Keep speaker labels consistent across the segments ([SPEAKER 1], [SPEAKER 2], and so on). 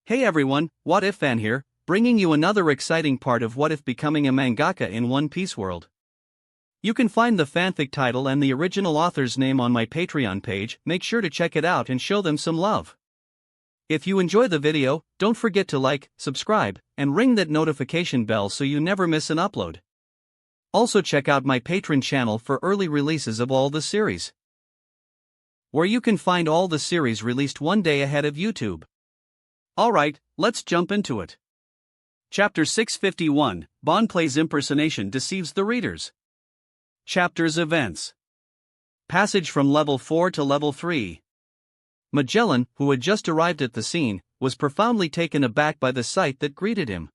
[SPEAKER 1] Hey everyone, What If Fan here, bringing you another exciting part of What If becoming a mangaka in One Piece world. You can find the fanfic title and the original author's name on my Patreon page. Make sure to check it out and show them some love. If you enjoy the video, don't forget to like, subscribe, and ring that notification bell so you never miss an upload. Also check out my Patreon channel for early releases of all the series, where you can find all the series released one day ahead of YouTube. Alright, let's jump into it. Chapter 651, Bon Play's impersonation deceives the readers. Chapter's events. Passage from level 4 to level 3. Magellan, who had just arrived at the scene, was profoundly taken aback by the sight that greeted him.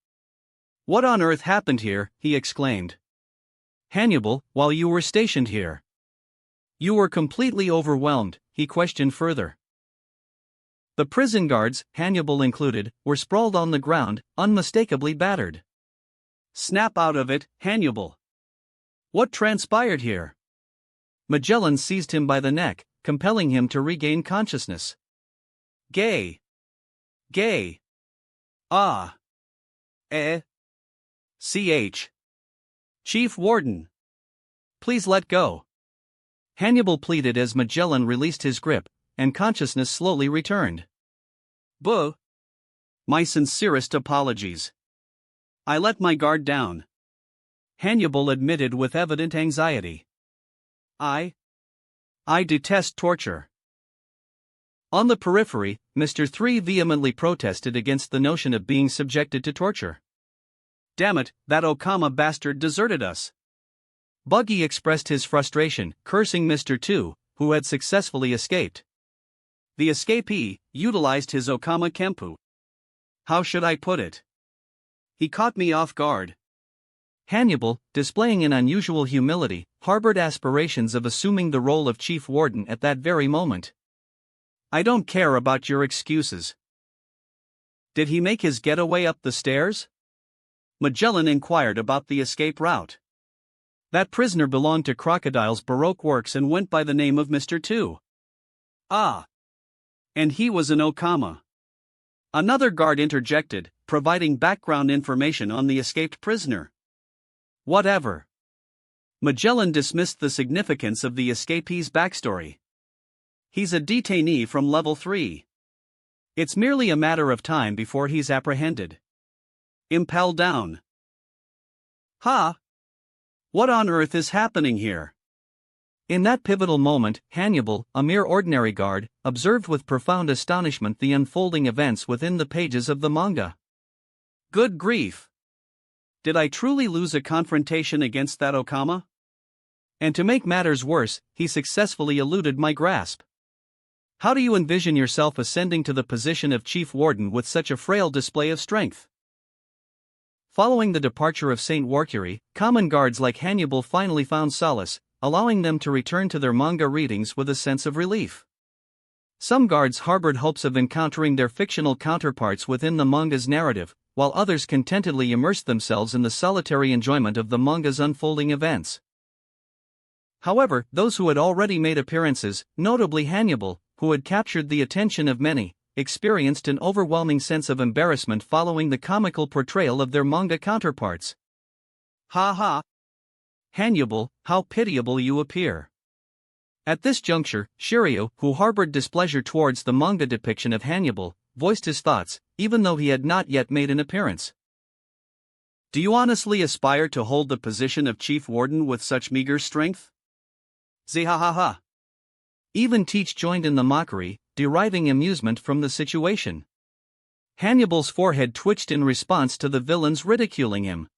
[SPEAKER 1] "What on earth happened here?" he exclaimed. "Hannibal, while you were stationed here, you were completely overwhelmed," he questioned further. The prison guards, Hannibal included, were sprawled on the ground, unmistakably battered. "Snap out of it, Hannibal. What transpired here?" Magellan seized him by the neck, compelling him to regain consciousness. Gay. Ah. Ch. Chief Warden. Please let go. Hannibal pleaded as Magellan released his grip, and consciousness slowly returned. "Buh. My sincerest apologies. I let my guard down," Hannibal admitted with evident anxiety. I detest torture." On the periphery, Mr. 3 vehemently protested against the notion of being subjected to torture. "Damn it, that Okama bastard deserted us." Buggy expressed his frustration, cursing Mr. 2, who had successfully escaped. "The escapee utilized his Okama Kenpu. How should I put it? He caught me off guard." Hannibal, displaying an unusual humility, harbored aspirations of assuming the role of Chief Warden at that very moment. "I don't care about your excuses." "Did he make his getaway up the stairs?" Magellan inquired about the escape route. "That prisoner belonged to Crocodile's Baroque Works and went by the name of Mr. 2. "Ah. And he was an Okama." Another guard interjected, providing background information on the escaped prisoner. "Whatever." Magellan dismissed the significance of the escapee's backstory. "He's a detainee from level 3. It's merely a matter of time before he's apprehended. Impel down." "Ha! What on earth is happening here?" In that pivotal moment, Hannibal, a mere ordinary guard, observed with profound astonishment the unfolding events within the pages of the manga. "Good grief! Did I truly lose a confrontation against that Okama? And to make matters worse, he successfully eluded my grasp. How do you envision yourself ascending to the position of Chief Warden with such a frail display of strength?" Following the departure of Saint Warcury, common guards like Hannibal finally found solace, allowing them to return to their manga readings with a sense of relief. Some guards harbored hopes of encountering their fictional counterparts within the manga's narrative, while others contentedly immersed themselves in the solitary enjoyment of the manga's unfolding events. However, those who had already made appearances, notably Hannibal, who had captured the attention of many, experienced an overwhelming sense of embarrassment following the comical portrayal of their manga counterparts. "Ha ha! Hannibal, how pitiable you appear." At this juncture, Shiryu, who harbored displeasure towards the manga depiction of Hannibal, voiced his thoughts, even though he had not yet made an appearance. "Do you honestly aspire to hold the position of Chief Warden with such meager strength?" Zihahaha. Even Teach joined in the mockery, deriving amusement from the situation. Hannibal's forehead twitched in response to the villains ridiculing him.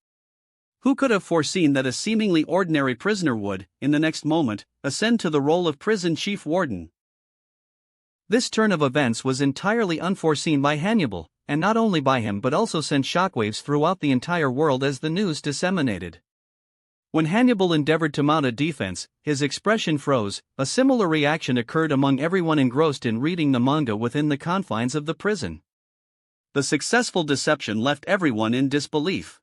[SPEAKER 1] Who could have foreseen that a seemingly ordinary prisoner would, in the next moment, ascend to the role of prison chief warden? This turn of events was entirely unforeseen by Hannibal, and not only by him but also sent shockwaves throughout the entire world as the news disseminated. When Hannibal endeavored to mount a defense, his expression froze. A similar reaction occurred among everyone engrossed in reading the manga within the confines of the prison. The successful deception left everyone in disbelief.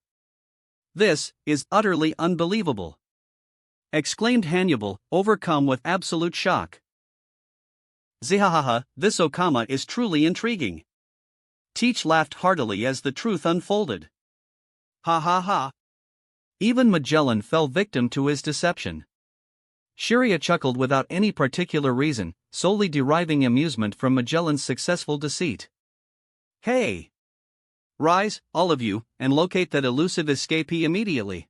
[SPEAKER 1] "This is utterly unbelievable!" exclaimed Hannibal, overcome with absolute shock. "Zihahaha, this Okama is truly intriguing. Teach laughed heartily as the truth unfolded. Ha ha ha. Even Magellan fell victim to his deception. Shiria chuckled without any particular reason, solely deriving amusement from Magellan's successful deceit. Hey! Rise, all of you, and locate that elusive escapee immediately.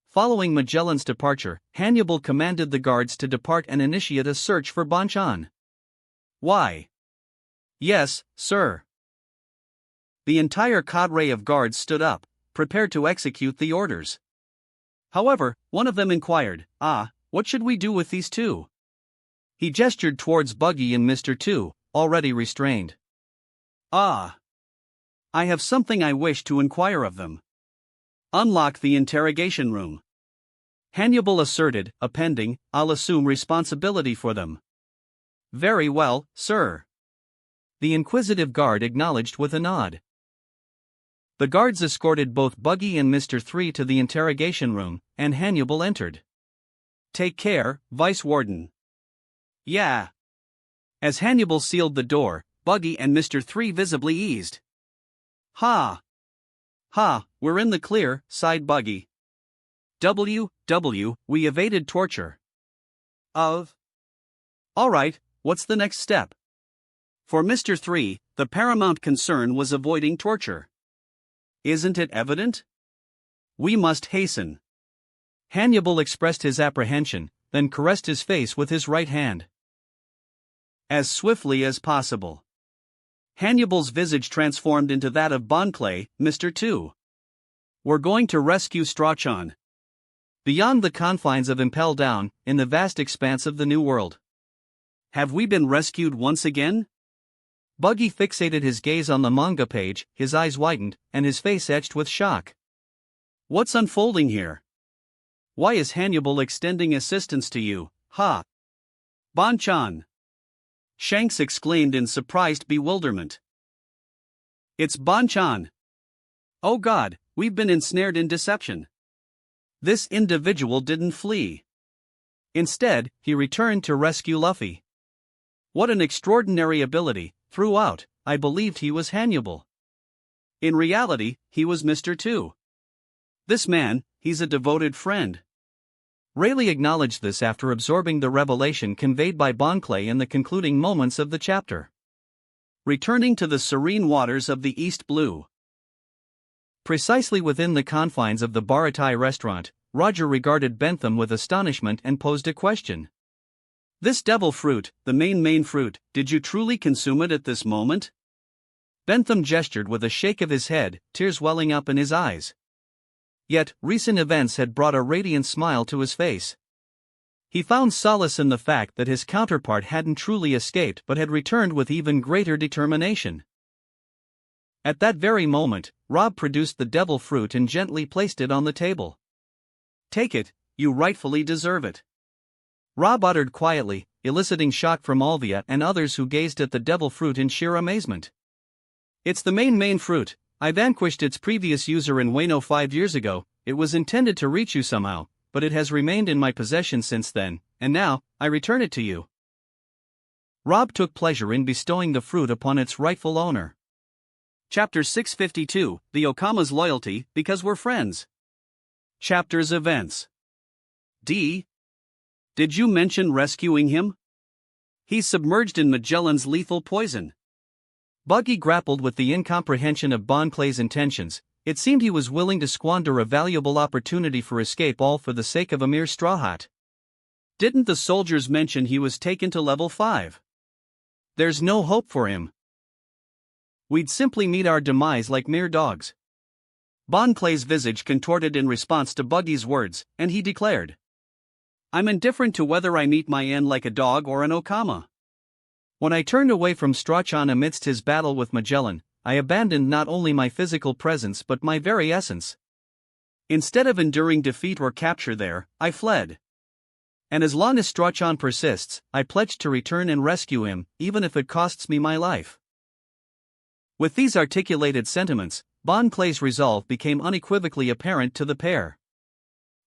[SPEAKER 1] Following Magellan's departure, Hannibal commanded the guards to depart and initiate a search for Bonchan. Why? Yes, sir. The entire cadre of guards stood up, prepared to execute the orders. However, one of them inquired, what should we do with these two? He gestured towards Buggy and Mr. 2, already restrained. I have something I wish to inquire of them. Unlock the interrogation room. Hannibal asserted, appending, I'll assume responsibility for them. Very well, sir. The inquisitive guard acknowledged with a nod. The guards escorted both Buggy and Mr. 3 to the interrogation room, and Hannibal entered. Take care, Vice Warden. Yeah. As Hannibal sealed the door, Buggy and Mr. 3 visibly eased. Ha! We're in the clear, sighed Buggy. We evaded torture. Alright, what's the next step? For Mr. 3, the paramount concern was avoiding torture. Isn't it evident? We must hasten. Hannibal expressed his apprehension, then caressed his face with his right hand. As swiftly as possible. Hannibal's visage transformed into that of Bonclay, Mr. 2. We're going to rescue Strachan. Beyond the confines of Impel Down, in the vast expanse of the New World. Have we been rescued once again? Buggy fixated his gaze on the manga page, his eyes widened, and his face etched with shock. What's unfolding here? Why is Hannibal extending assistance to you, ha? Bonchan! Shanks exclaimed in surprised bewilderment. It's Bonchan! Oh God, we've been ensnared in deception. This individual didn't flee. Instead, he returned to rescue Luffy. What an extraordinary ability. Throughout, I believed he was Hannibal. In reality, he was Mr. 2. This man, he's a devoted friend. Rayleigh acknowledged this after absorbing the revelation conveyed by Bonclay in the concluding moments of the chapter. Returning to the serene waters of the East Blue. Precisely within the confines of the Baratai restaurant, Roger regarded Bentham with astonishment and posed a question. This devil fruit, the main fruit, did you truly consume it at this moment? Bentham gestured with a shake of his head, tears welling up in his eyes. Yet, recent events had brought a radiant smile to his face. He found solace in the fact that his counterpart hadn't truly escaped but had returned with even greater determination. At that very moment, Rob produced the devil fruit and gently placed it on the table. Take it, you rightfully deserve it. Rob uttered quietly, eliciting shock from Alvia and others who gazed at the devil fruit in sheer amazement. It's the main fruit. I vanquished its previous user in Wano 5 years ago. It was intended to reach you somehow, but it has remained in my possession since then, and now, I return it to you. Rob took pleasure in bestowing the fruit upon its rightful owner. Chapter 652, The Okama's Loyalty, Because We're Friends. Chapter's Events. Did you mention rescuing him? He's submerged in Magellan's lethal poison. Buggy grappled with the incomprehension of Bonclay's intentions. It seemed he was willing to squander a valuable opportunity for escape all for the sake of a mere straw hat. Didn't the soldiers mention he was taken to level 5? There's no hope for him. We'd simply meet our demise like mere dogs. Bonclay's visage contorted in response to Buggy's words, and he declared, I'm indifferent to whether I meet my end like a dog or an Okama. When I turned away from Strachan amidst his battle with Magellan, I abandoned not only my physical presence but my very essence. Instead of enduring defeat or capture there, I fled. And as long as Strachan persists, I pledge to return and rescue him, even if it costs me my life. With these articulated sentiments, Bonclay's resolve became unequivocally apparent to the pair.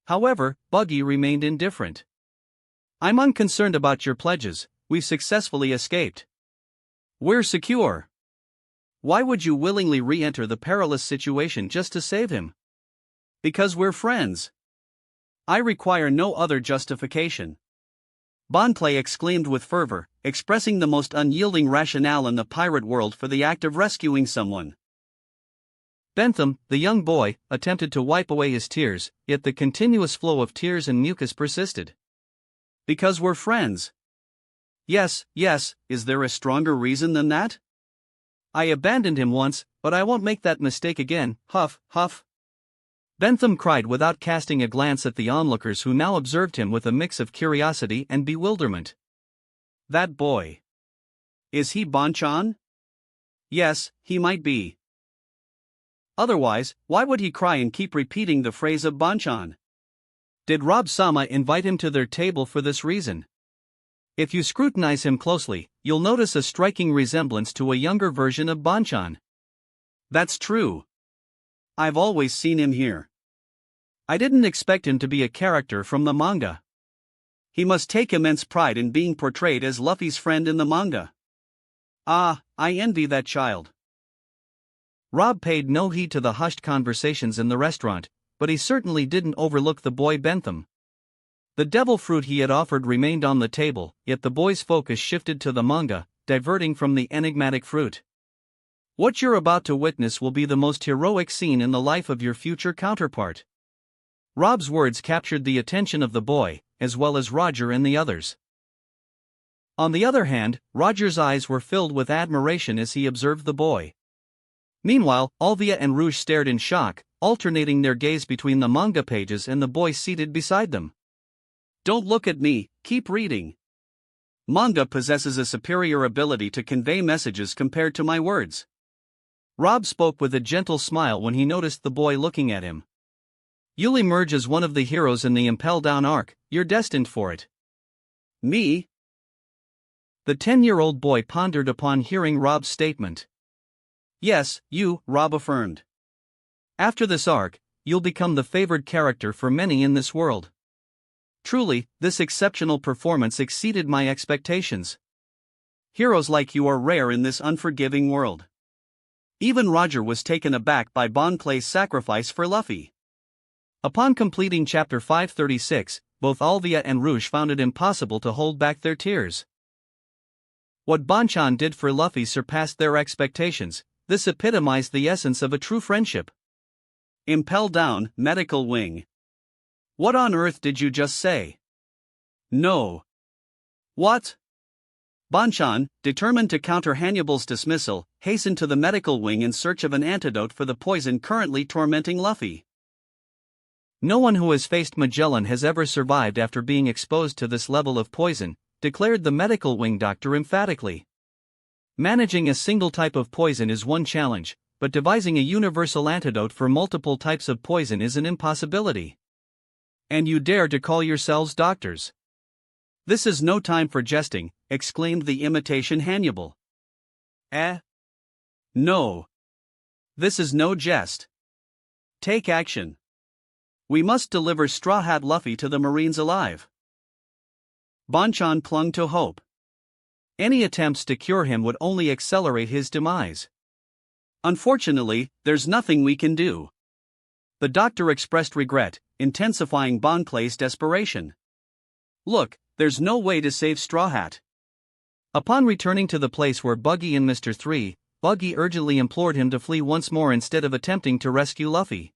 [SPEAKER 1] However, Buggy remained indifferent. I'm unconcerned about your pledges, we've successfully escaped. We're secure. Why would you willingly re-enter the perilous situation just to save him? Because we're friends. I require no other justification. Bonplay exclaimed with fervor, expressing the most unyielding rationale in the pirate world for the act of rescuing someone. Bentham, the young boy, attempted to wipe away his tears, yet the continuous flow of tears and mucus persisted. Because we're friends. Yes, is there a stronger reason than that? I abandoned him once, but I won't make that mistake again, huff, huff. Bentham cried without casting a glance at the onlookers who now observed him with a mix of curiosity and bewilderment. That boy. Is he Bonchan? Yes, he might be. Otherwise, why would he cry and keep repeating the phrase of Bonchan? Did Rob Sama invite him to their table for this reason? If you scrutinize him closely, you'll notice a striking resemblance to a younger version of Bonchan. That's true. I've always seen him here. I didn't expect him to be a character from the manga. He must take immense pride in being portrayed as Luffy's friend in the manga. Ah, I envy that child. Rob paid no heed to the hushed conversations in the restaurant, but he certainly didn't overlook the boy Bentham. The devil fruit he had offered remained on the table, yet the boy's focus shifted to the manga, diverting from the enigmatic fruit. What you're about to witness will be the most heroic scene in the life of your future counterpart. Rob's words captured the attention of the boy, as well as Roger and the others. On the other hand, Roger's eyes were filled with admiration as he observed the boy. Meanwhile, Alvia and Rouge stared in shock, alternating their gaze between the manga pages and the boy seated beside them. Don't look at me, keep reading. Manga possesses a superior ability to convey messages compared to my words. Rob spoke with a gentle smile when he noticed the boy looking at him. You'll emerge as one of the heroes in the Impel Down arc, you're destined for it. Me? The 10-year-old boy pondered upon hearing Rob's statement. Yes, you, Rob affirmed. After this arc, you'll become the favored character for many in this world. Truly, this exceptional performance exceeded my expectations. Heroes like you are rare in this unforgiving world. Even Roger was taken aback by Bonplay's sacrifice for Luffy. Upon completing chapter 536, both Alvia and Rouge found it impossible to hold back their tears. What Bonchan did for Luffy surpassed their expectations. This epitomized the essence of a true friendship. Impel Down, Medical Wing. What on earth did you just say? No. What? Bonchan, determined to counter Hannibal's dismissal, hastened to the medical wing in search of an antidote for the poison currently tormenting Luffy. No one who has faced Magellan has ever survived after being exposed to this level of poison, declared the medical wing doctor emphatically. Managing a single type of poison is one challenge, but devising a universal antidote for multiple types of poison is an impossibility. And you dare to call yourselves doctors? This is no time for jesting, exclaimed the imitation Hannibal. No. This is no jest. Take action. We must deliver Straw Hat Luffy to the Marines alive. Bonchan clung to hope. Any attempts to cure him would only accelerate his demise. Unfortunately, there's nothing we can do. The doctor expressed regret, intensifying Bonplay's desperation. Look, there's no way to save Straw Hat. Upon returning to the place where Buggy and Mr. 3, Buggy urgently implored him to flee once more instead of attempting to rescue Luffy.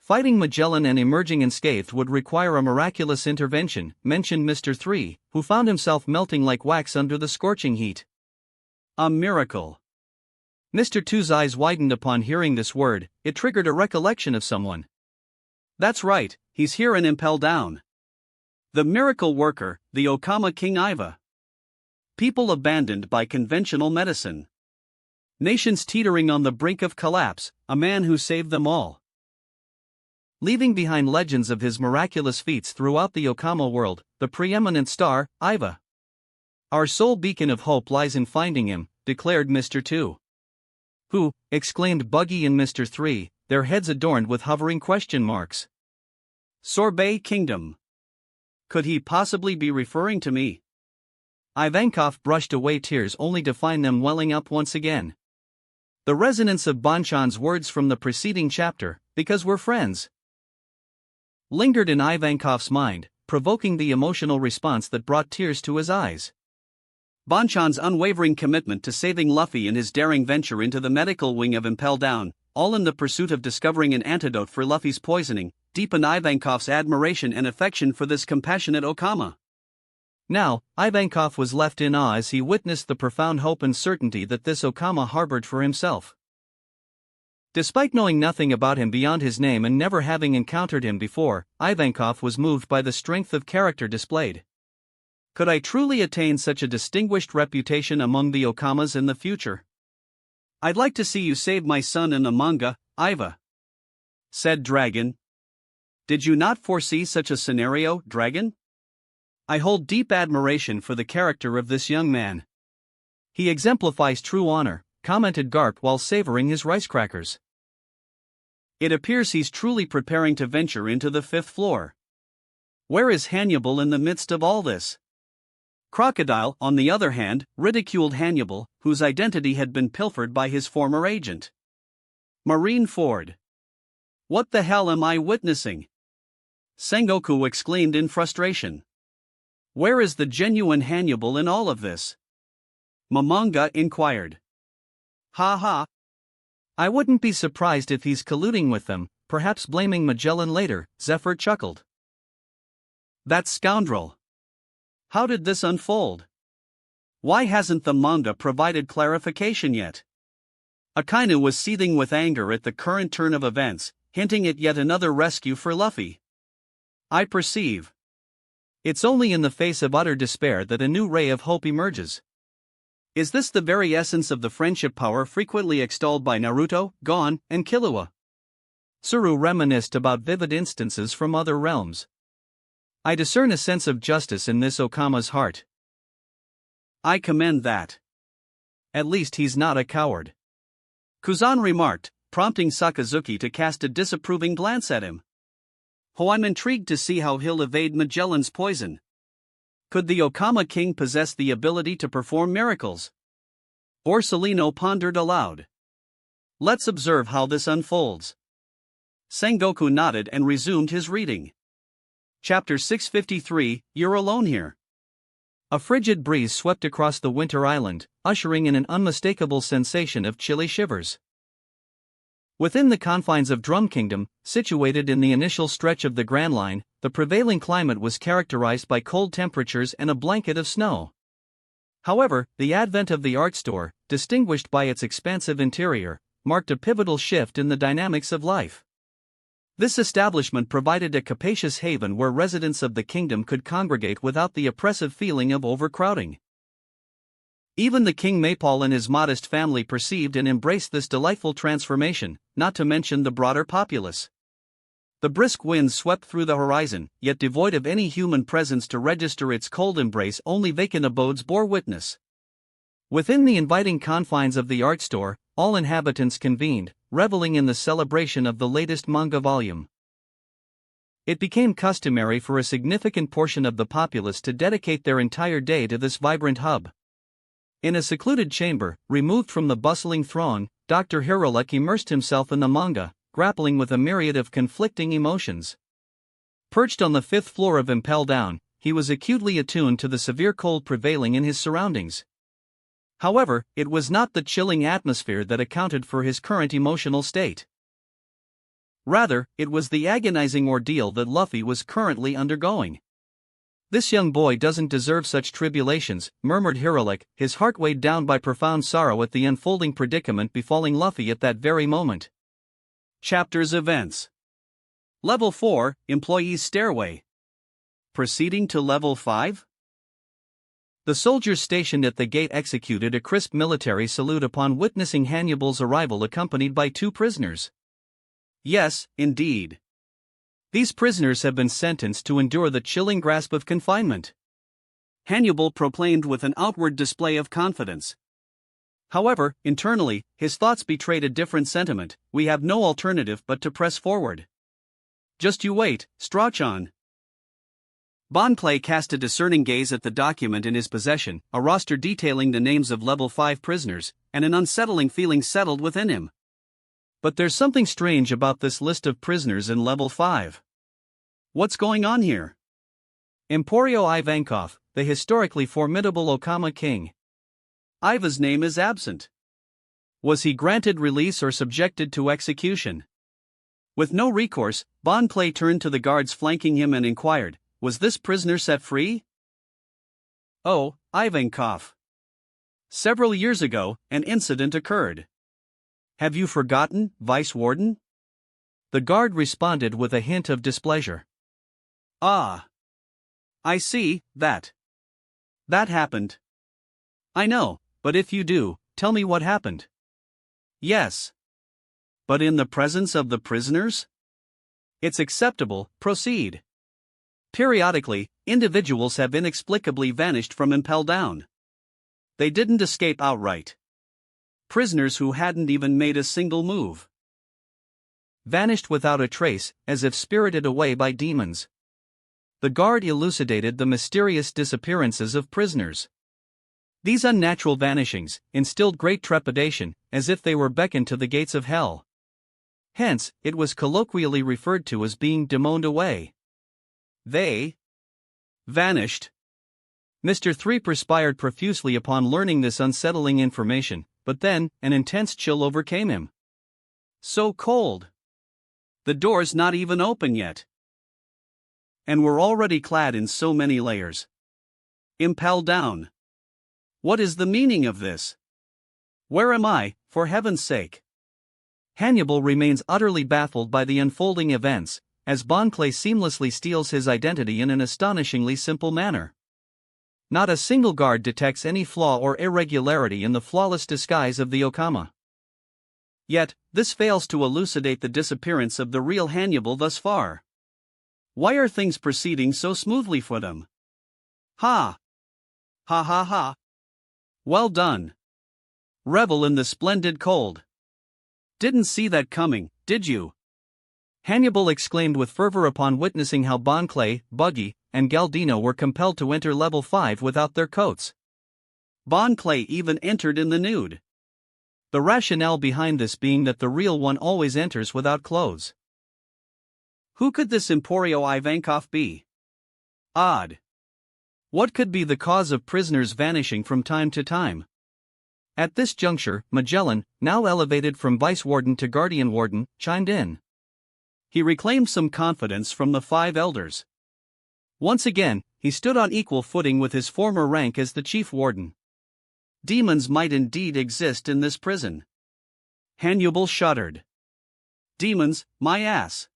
[SPEAKER 1] Fighting Magellan and emerging unscathed would require a miraculous intervention, mentioned Mr. 3, who found himself melting like wax under the scorching heat. A miracle. Mr. 2's eyes widened upon hearing this word. It triggered a recollection of someone. That's right, he's here in Impel Down. The miracle worker, the Okama King Iva. People abandoned by conventional medicine. Nations teetering on the brink of collapse, a man who saved them all. Leaving behind legends of his miraculous feats throughout the Okama world, the preeminent star, Iva. Our sole beacon of hope lies in finding him, declared Mr. 2. Who? Exclaimed Buggy and Mr. 3, their heads adorned with hovering question marks. Sorbet Kingdom. Could he possibly be referring to me? Ivankov brushed away tears only to find them welling up once again. The resonance of Bonchan's words from the preceding chapter, "because we're friends," lingered in Ivankov's mind, provoking the emotional response that brought tears to his eyes. Bonchan's unwavering commitment to saving Luffy and his daring venture into the medical wing of Impel Down, all in the pursuit of discovering an antidote for Luffy's poisoning, deepened Ivankov's admiration and affection for this compassionate Okama. Now, Ivankov was left in awe as he witnessed the profound hope and certainty that this Okama harbored for himself. Despite knowing nothing about him beyond his name and never having encountered him before, Ivankov was moved by the strength of character displayed. Could I truly attain such a distinguished reputation among the Okamas in the future? I'd like to see you save my son in the manga, Iva," said Dragon. "Did you not foresee such a scenario, Dragon? I hold deep admiration for the character of this young man. He exemplifies true honor," commented Garp while savoring his rice crackers. "It appears he's truly preparing to venture into the 5th floor. Where is Hannibal in the midst of all this?" Crocodile, on the other hand, ridiculed Hannibal, whose identity had been pilfered by his former agent. Marineford. "What the hell am I witnessing?" Sengoku exclaimed in frustration. "Where is the genuine Hannibal in all of this?" Mangaka inquired. "Ha ha. I wouldn't be surprised if he's colluding with them, perhaps blaming Magellan later," Zephyr chuckled. "That scoundrel. How did this unfold? Why hasn't the manga provided clarification yet?" Akainu was seething with anger at the current turn of events, hinting at yet another rescue for Luffy. "I perceive. It's only in the face of utter despair that a new ray of hope emerges. Is this the very essence of the friendship power frequently extolled by Naruto, Gon, and Killua?" Tsuru reminisced about vivid instances from other realms. "I discern a sense of justice in this Okama's heart. I commend that. At least he's not a coward," Kuzan remarked, prompting Sakazuki to cast a disapproving glance at him. "Oh, I'm intrigued to see how he'll evade Magellan's poison. Could the Okama King possess the ability to perform miracles?" Borsellino pondered aloud. "Let's observe how this unfolds." Sengoku nodded and resumed his reading. Chapter 653, You're Alone Here. A frigid breeze swept across the winter island, ushering in an unmistakable sensation of chilly shivers. Within the confines of Drum Kingdom, situated in the initial stretch of the Grand Line, the prevailing climate was characterized by cold temperatures and a blanket of snow. However, the advent of the art store, distinguished by its expansive interior, marked a pivotal shift in the dynamics of life. This establishment provided a capacious haven where residents of the kingdom could congregate without the oppressive feeling of overcrowding. Even the King Maypole and his modest family perceived and embraced this delightful transformation, not to mention the broader populace. The brisk winds swept through the horizon, yet devoid of any human presence to register its cold embrace, only vacant abodes bore witness. Within the inviting confines of the art store, all inhabitants convened, reveling in the celebration of the latest manga volume. It became customary for a significant portion of the populace to dedicate their entire day to this vibrant hub. In a secluded chamber, removed from the bustling throng, Dr. Hirolek immersed himself in the manga, grappling with a myriad of conflicting emotions. Perched on the 5th floor of Impel Down, he was acutely attuned to the severe cold prevailing in his surroundings. However, it was not the chilling atmosphere that accounted for his current emotional state. Rather, it was the agonizing ordeal that Luffy was currently undergoing. "This young boy doesn't deserve such tribulations," murmured Hirolek, his heart weighed down by profound sorrow at the unfolding predicament befalling Luffy at that very moment. Chapter's events. Level 4, Employees Stairway. Proceeding to Level 5? The soldiers stationed at the gate executed a crisp military salute upon witnessing Hannibal's arrival accompanied by 2 prisoners. Yes, indeed. These prisoners have been sentenced to endure the chilling grasp of confinement. Hannibal proclaimed with an outward display of confidence. However, internally, his thoughts betrayed a different sentiment: "We have no alternative but to press forward. Just you wait, Strachan." Clay cast a discerning gaze at the document in his possession, a roster detailing the names of level 5 prisoners, and an unsettling feeling settled within him. But there's something strange about this list of prisoners in level 5. What's going on here? Emporio Ivankov, the historically formidable Okama king. Iva's name is absent. Was he granted release or subjected to execution? With no recourse, Clay turned to the guards flanking him and inquired, was this prisoner set free? Oh, Ivankov. Several years ago, an incident occurred. Have you forgotten, Vice Warden? The guard responded with a hint of displeasure. Ah. I see, that happened. I know, but if you do, tell me what happened. Yes. But in the presence of the prisoners? It's acceptable, proceed. Periodically, individuals have inexplicably vanished from Impel Down. They didn't escape outright. Prisoners who hadn't even made a single move. Vanished without a trace, as if spirited away by demons. The guard elucidated the mysterious disappearances of prisoners. These unnatural vanishings instilled great trepidation, as if they were beckoned to the gates of hell. Hence, it was colloquially referred to as being demoned away. They vanished. Mr. 3 perspired profusely upon learning this unsettling information, but then, an intense chill overcame him. So cold. The door's not even open yet. And we're already clad in so many layers. Impel Down. What is the meaning of this? Where am I, for heaven's sake? Hannibal remains utterly baffled by the unfolding events, as Clay seamlessly steals his identity in an astonishingly simple manner. Not a single guard detects any flaw or irregularity in the flawless disguise of the Okama. Yet, this fails to elucidate the disappearance of the real Hannibal thus far. Why are things proceeding so smoothly for them? Ha! Ha ha ha! Well done! Revel in the splendid cold. Didn't see that coming, did you? Hannibal exclaimed with fervor upon witnessing how Clay, Buggy, and Galdino were compelled to enter level 5 without their coats. Clay even entered in the nude. The rationale behind this being that the real one always enters without clothes. Who could this Emporio Ivankov be? Odd. What could be the cause of prisoners vanishing from time to time? At this juncture, Magellan, now elevated from Vice Warden to Guardian Warden, chimed in. He reclaimed some confidence from the 5 elders. Once again, he stood on equal footing with his former rank as the Chief Warden. Demons might indeed exist in this prison. Hannibal shuddered. Demons, my ass.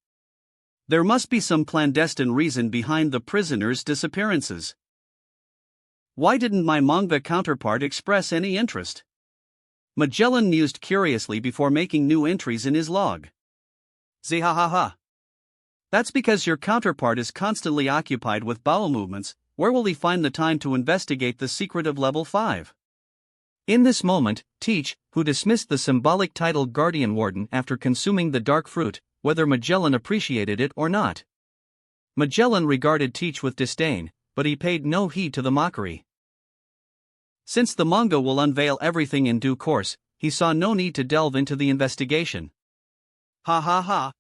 [SPEAKER 1] There must be some clandestine reason behind the prisoners' disappearances. Why didn't my manga counterpart express any interest? Magellan mused curiously before making new entries in his log. Zihahaha. That's because your counterpart is constantly occupied with bowel movements. Where will he find the time to investigate the secret of level 5? In this moment, Teach, who dismissed the symbolic title Guardian Warden after consuming the dark fruit, whether Magellan appreciated it or not. Magellan regarded Teach with disdain, but he paid no heed to the mockery. Since the manga will unveil everything in due course, he saw no need to delve into the investigation. Ha ha ha.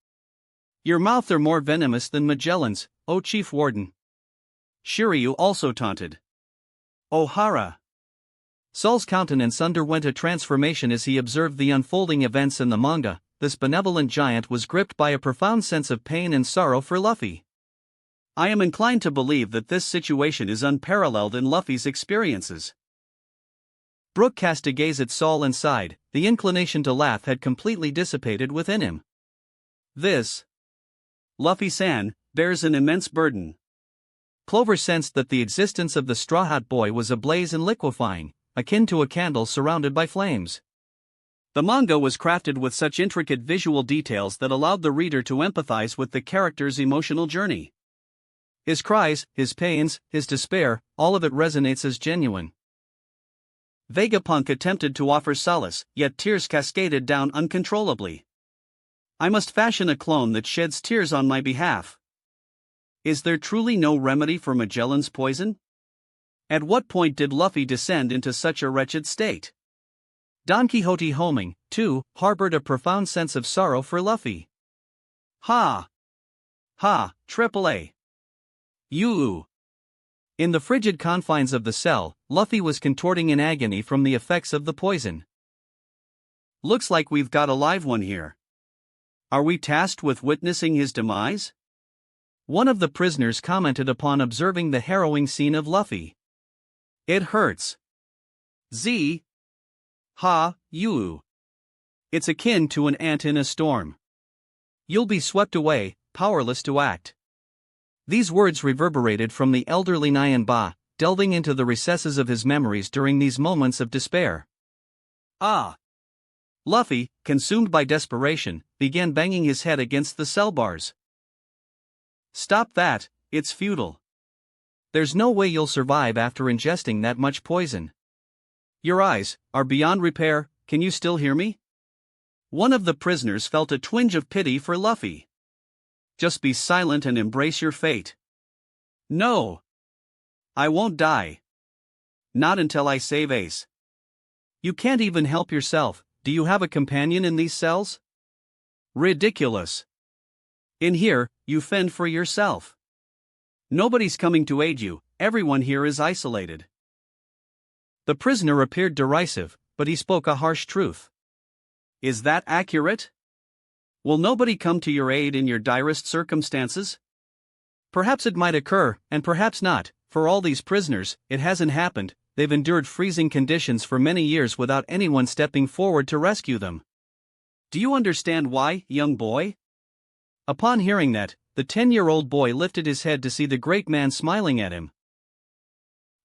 [SPEAKER 1] Your mouth are more venomous than Magellan's, O Chief Warden. Shiryu also taunted. Ohara. Saul's countenance underwent a transformation as he observed the unfolding events in the manga. This benevolent giant was gripped by a profound sense of pain and sorrow for Luffy. I am inclined to believe that this situation is unparalleled in Luffy's experiences. Brook cast a gaze at Saul and sighed. The inclination to laugh had completely dissipated within him. This, Luffy-san, bears an immense burden. Clover sensed that the existence of the Straw Hat Boy was ablaze and liquefying, akin to a candle surrounded by flames. The manga was crafted with such intricate visual details that allowed the reader to empathize with the character's emotional journey. His cries, his pains, his despair, all of it resonates as genuine. Vegapunk attempted to offer solace, yet tears cascaded down uncontrollably. I must fashion a clone that sheds tears on my behalf. Is there truly no remedy for Magellan's poison? At what point did Luffy descend into such a wretched state? Don Quixote homing, too, harbored a profound sense of sorrow for Luffy. Ha! Ha! Triple A! You! In the frigid confines of the cell, Luffy was contorting in agony from the effects of the poison. Looks like we've got a live one here. Are we tasked with witnessing his demise? One of the prisoners commented upon observing the harrowing scene of Luffy. It hurts. Z. Ha, you. It's akin to an ant in a storm. You'll be swept away, powerless to act. These words reverberated from the elderly Nyan Ba, delving into the recesses of his memories during these moments of despair. Ah! Luffy, consumed by desperation, began banging his head against the cell bars. Stop that, it's futile. There's no way you'll survive after ingesting that much poison. Your eyes are beyond repair, can you still hear me? One of the prisoners felt a twinge of pity for Luffy. Just be silent and embrace your fate. No. I won't die. Not until I save Ace. You can't even help yourself, do you have a companion in these cells? Ridiculous. In here, you fend for yourself. Nobody's coming to aid you, everyone here is isolated. The prisoner appeared derisive, but he spoke a harsh truth. Is that accurate? Will nobody come to your aid in your direst circumstances? Perhaps it might occur, and perhaps not. For all these prisoners, it hasn't happened. They've endured freezing conditions for many years without anyone stepping forward to rescue them. Do you understand why, young boy? Upon hearing that, the 10-year-old boy lifted his head to see the great man smiling at him.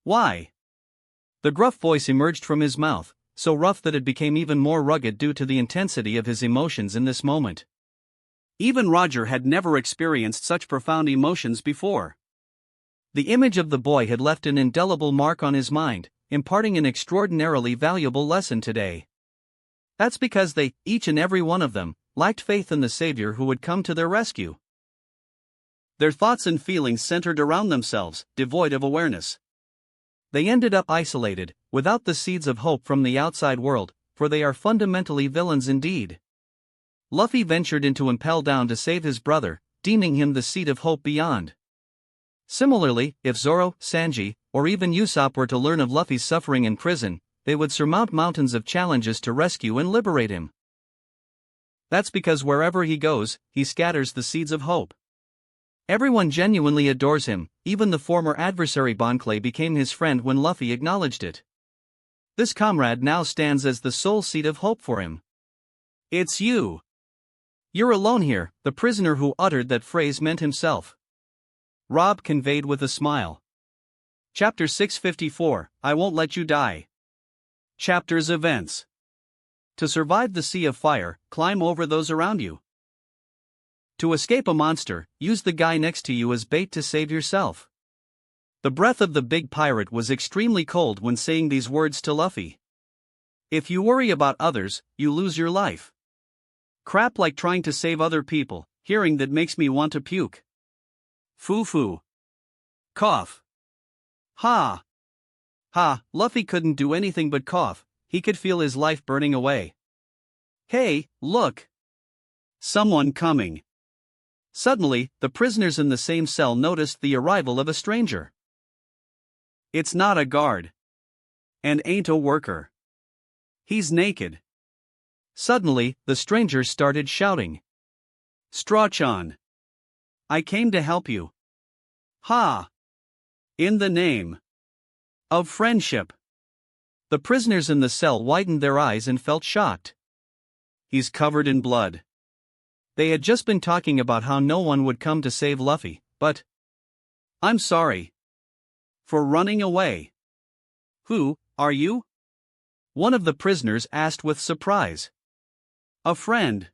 [SPEAKER 1] Why? The gruff voice emerged from his mouth, so rough that it became even more rugged due to the intensity of his emotions in this moment. Even Roger had never experienced such profound emotions before. The image of the boy had left an indelible mark on his mind, imparting an extraordinarily valuable lesson today. That's because they, each and every one of them, lacked faith in the Savior who would come to their rescue. Their thoughts and feelings centered around themselves, devoid of awareness. They ended up isolated, without the seeds of hope from the outside world, for they are fundamentally villains indeed. Luffy ventured into Impel Down to save his brother, deeming him the seed of hope beyond. Similarly, if Zoro, Sanji, or even Usopp were to learn of Luffy's suffering in prison, they would surmount mountains of challenges to rescue and liberate him. That's because wherever he goes, he scatters the seeds of hope. Everyone genuinely adores him, even the former adversary Bon Clay became his friend when Luffy acknowledged it. This comrade now stands as the sole seed of hope for him. It's you. You're alone here, the prisoner who uttered that phrase meant himself. Rob conveyed with a smile. Chapter 654, I Won't Let You Die. Chapter's events. To survive the sea of fire, climb over those around you. To escape a monster, use the guy next to you as bait to save yourself. The breath of the big pirate was extremely cold when saying these words to Luffy. If you worry about others, you lose your life. Crap like trying to save other people, hearing that makes me want to puke. Foo-foo. Cough. Ha. Ha, Luffy couldn't do anything but cough, he could feel his life burning away. Hey, look! Someone coming. Suddenly, the prisoners in the same cell noticed the arrival of a stranger. It's not a guard. And ain't a worker. He's naked. Suddenly, the stranger started shouting. Strawchan! I came to help you. Ha! In the name of friendship. The prisoners in the cell widened their eyes and felt shocked. He's covered in blood. They had just been talking about how no one would come to save Luffy, but... I'm sorry. For running away. Who are you? One of the prisoners asked with surprise. A friend.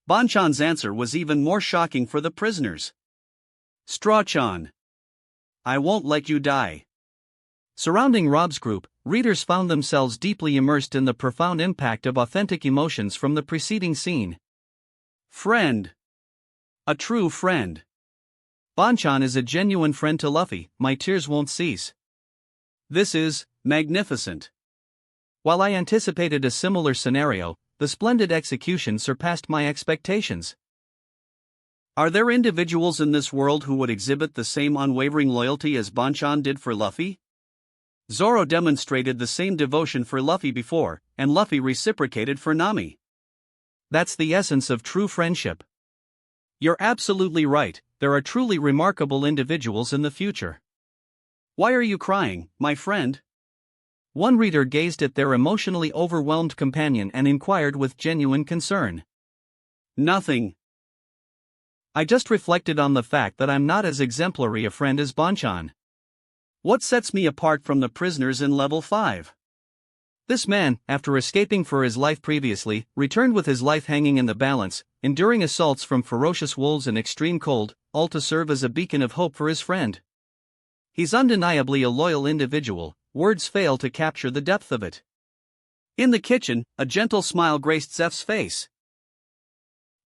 [SPEAKER 1] Bonchan's answer was even more shocking for the prisoners. Strawchan. I won't let you die. Surrounding Rob's group, readers found themselves deeply immersed in the profound impact of authentic emotions from the preceding scene. Friend. A true friend. Bonchan is a genuine friend to Luffy, my tears won't cease. This is magnificent. While I anticipated a similar scenario, the splendid execution surpassed my expectations. Are there individuals in this world who would exhibit the same unwavering loyalty as Bonchan did for Luffy? Zoro demonstrated the same devotion for Luffy before, and Luffy reciprocated for Nami. That's the essence of true friendship. You're absolutely right, there are truly remarkable individuals in the future. Why are you crying, my friend? One reader gazed at their emotionally overwhelmed companion and inquired with genuine concern. Nothing. I just reflected on the fact that I'm not as exemplary a friend as Bonchan. What sets me apart from the prisoners in level 5? This man, after escaping for his life previously, returned with his life hanging in the balance, enduring assaults from ferocious wolves and extreme cold, all to serve as a beacon of hope for his friend. He's undeniably a loyal individual, words fail to capture the depth of it. In the kitchen, a gentle smile graced Zeph's face.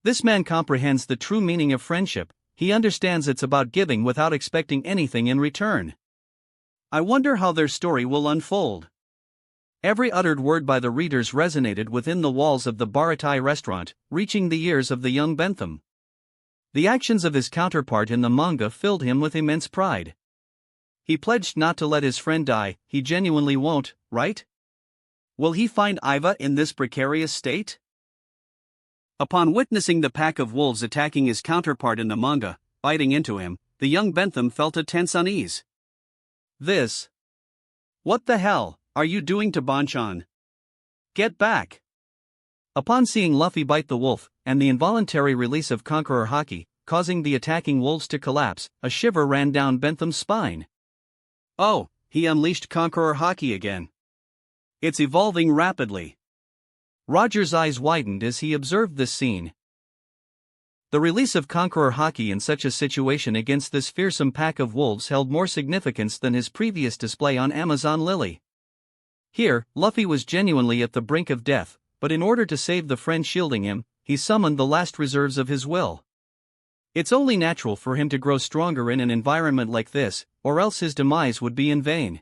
[SPEAKER 1] This man comprehends the true meaning of friendship, he understands it's about giving without expecting anything in return. I wonder how their story will unfold. Every uttered word by the readers resonated within the walls of the Baratai restaurant, reaching the ears of the young Bentham. The actions of his counterpart in the manga filled him with immense pride. He pledged not to let his friend die, he genuinely won't, right? Will he find Iva in this precarious state? Upon witnessing the pack of wolves attacking his counterpart in the manga, biting into him, the young Bentham felt a tense unease. What the hell are you doing to Bonchan? Get back! Upon seeing Luffy bite the wolf, and the involuntary release of Conqueror Haki, causing the attacking wolves to collapse, a shiver ran down Bentham's spine. Oh, he unleashed Conqueror Haki again. It's evolving rapidly. Roger's eyes widened as he observed this scene. The release of Conqueror Haki in such a situation against this fearsome pack of wolves held more significance than his previous display on Amazon Lily. Here, Luffy was genuinely at the brink of death, but in order to save the friend shielding him, he summoned the last reserves of his will. It's only natural for him to grow stronger in an environment like this, or else his demise would be in vain.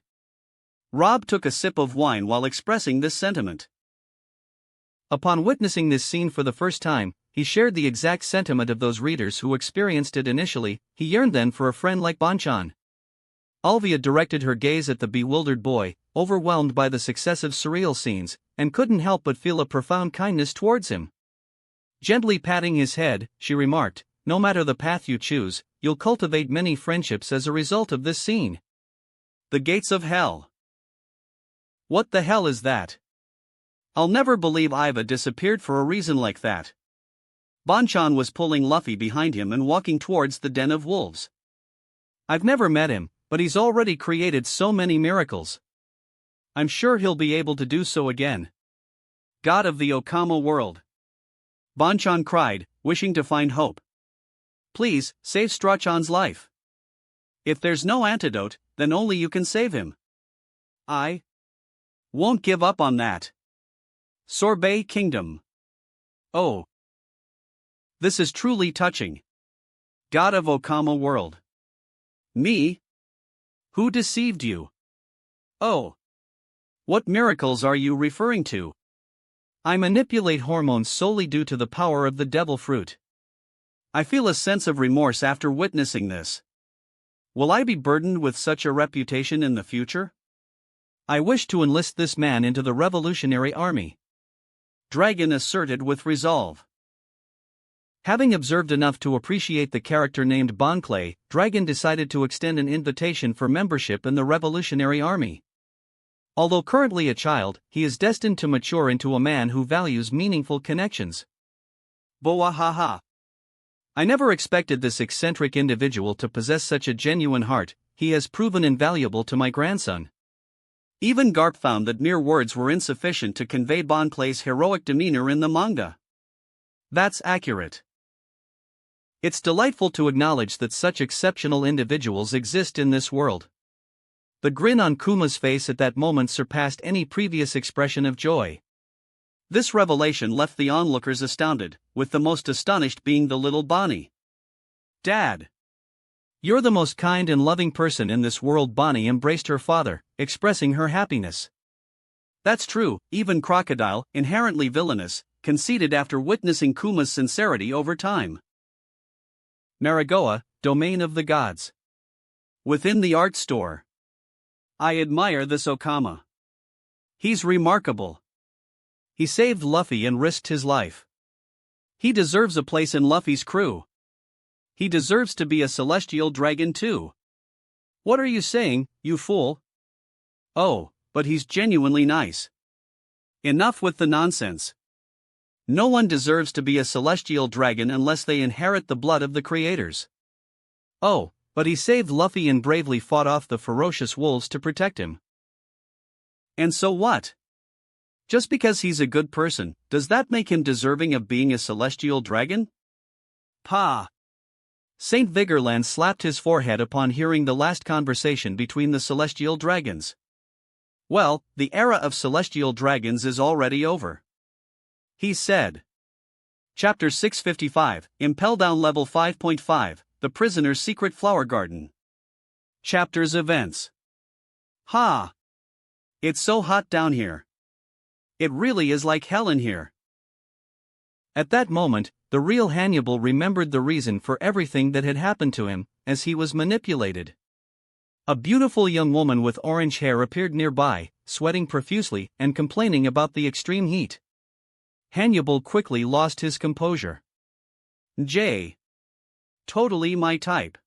[SPEAKER 1] Rob took a sip of wine while expressing this sentiment. Upon witnessing this scene for the first time, he shared the exact sentiment of those readers who experienced it initially. He yearned then for a friend like Bonchan. Alvia directed her gaze at the bewildered boy, overwhelmed by the successive surreal scenes, and couldn't help but feel a profound kindness towards him. Gently patting his head, she remarked, "No matter the path you choose, you'll cultivate many friendships as a result of this scene." The gates of hell. What the hell is that? I'll never believe Iva disappeared for a reason like that. Bonchan was pulling Luffy behind him and walking towards the den of wolves. I've never met him, but he's already created so many miracles. I'm sure he'll be able to do so again. God of the Okama world. Bonchan cried, wishing to find hope. Please, save Strachan's life. If there's no antidote, then only you can save him. I won't give up on that. Sorbet Kingdom. Oh. This is truly touching. God of Okama world. Me? Who deceived you? Oh. What miracles are you referring to? I manipulate hormones solely due to the power of the devil fruit. I feel a sense of remorse after witnessing this. Will I be burdened with such a reputation in the future? I wish to enlist this man into the Revolutionary Army. Dragon asserted with resolve. Having observed enough to appreciate the character named Bonclay, Dragon decided to extend an invitation for membership in the Revolutionary Army. Although currently a child, he is destined to mature into a man who values meaningful connections. Boa haha. I never expected this eccentric individual to possess such a genuine heart. He has proven invaluable to my grandson. Even Garp found that mere words were insufficient to convey Bonclay's heroic demeanor in the manga. That's accurate. It's delightful to acknowledge that such exceptional individuals exist in this world. The grin on Kuma's face at that moment surpassed any previous expression of joy. This revelation left the onlookers astounded, with the most astonished being the little Bonnie. Dad! You're the most kind and loving person in this world. Bonnie embraced her father, expressing her happiness. That's true, even Crocodile, inherently villainous, conceded after witnessing Kuma's sincerity over time. Marigoa, Domain of the Gods. Within the art store. I admire this Okama. He's remarkable. He saved Luffy and risked his life. He deserves a place in Luffy's crew. He deserves to be a celestial dragon too. What are you saying, you fool? Oh, but he's genuinely nice. Enough with the nonsense. No one deserves to be a celestial dragon unless they inherit the blood of the creators. Oh, but he saved Luffy and bravely fought off the ferocious wolves to protect him. And so what? Just because he's a good person, does that make him deserving of being a celestial dragon? Pah! Saint Vigorland slapped his forehead upon hearing the last conversation between the celestial dragons. Well, the era of celestial dragons is already over. He said. Chapter 655, Impel Down Level 5.5, The Prisoner's Secret Flower Garden. Chapter's Events. Ha! It's so hot down here. It really is like hell in here. At that moment, the real Hannibal remembered the reason for everything that had happened to him, as he was manipulated. A beautiful young woman with orange hair appeared nearby, sweating profusely and complaining about the extreme heat. Hannibal quickly lost his composure. Totally my type.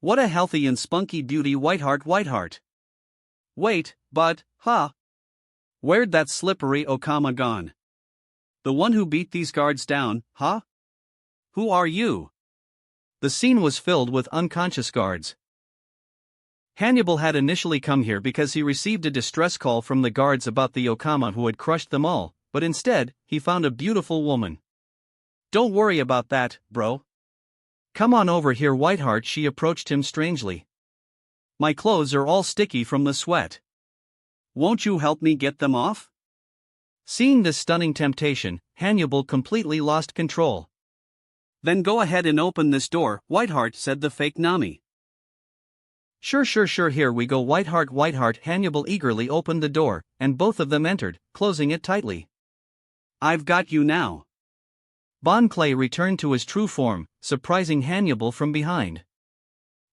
[SPEAKER 1] What a healthy and spunky beauty, Whiteheart. Wait, but, where'd that slippery Okama gone? The one who beat these guards down, huh? Who are you? The scene was filled with unconscious guards. Hannibal had initially come here because he received a distress call from the guards about the Okama who had crushed them all, but instead, he found a beautiful woman. Don't worry about that, bro. Come on over here, Whiteheart. She approached him strangely. My clothes are all sticky from the sweat. Won't you help me get them off? Seeing this stunning temptation, Hannibal completely lost control. Then go ahead and open this door, Whiteheart, said the fake Nami. Sure, here we go, Whiteheart. Hannibal eagerly opened the door, and both of them entered, closing it tightly. I've got you now. Bon Clay returned to his true form, surprising Hannibal from behind.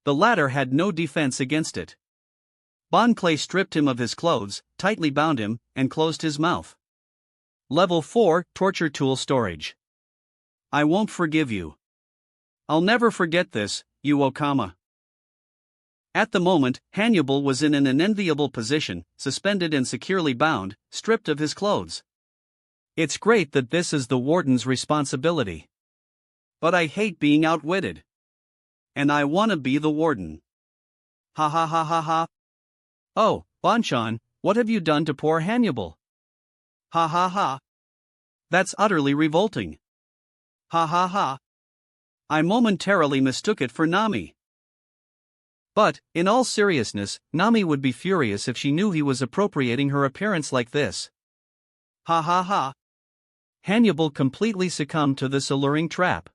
[SPEAKER 1] The latter had no defense against it. Bon Clay stripped him of his clothes, tightly bound him, and closed his mouth. Level 4, Torture Tool Storage. I won't forgive you. I'll never forget this, you Okama. At the moment, Hannibal was in an unenviable position, suspended and securely bound, stripped of his clothes. It's great that this is the warden's responsibility. But I hate being outwitted. And I wanna be the warden. Ha. Oh, Bonchan, what have you done to poor Hannibal? Ha. That's utterly revolting. Ha. I momentarily mistook it for Nami. But, in all seriousness, Nami would be furious if she knew he was appropriating her appearance like this. Ha. Hannibal completely succumbed to this alluring trap.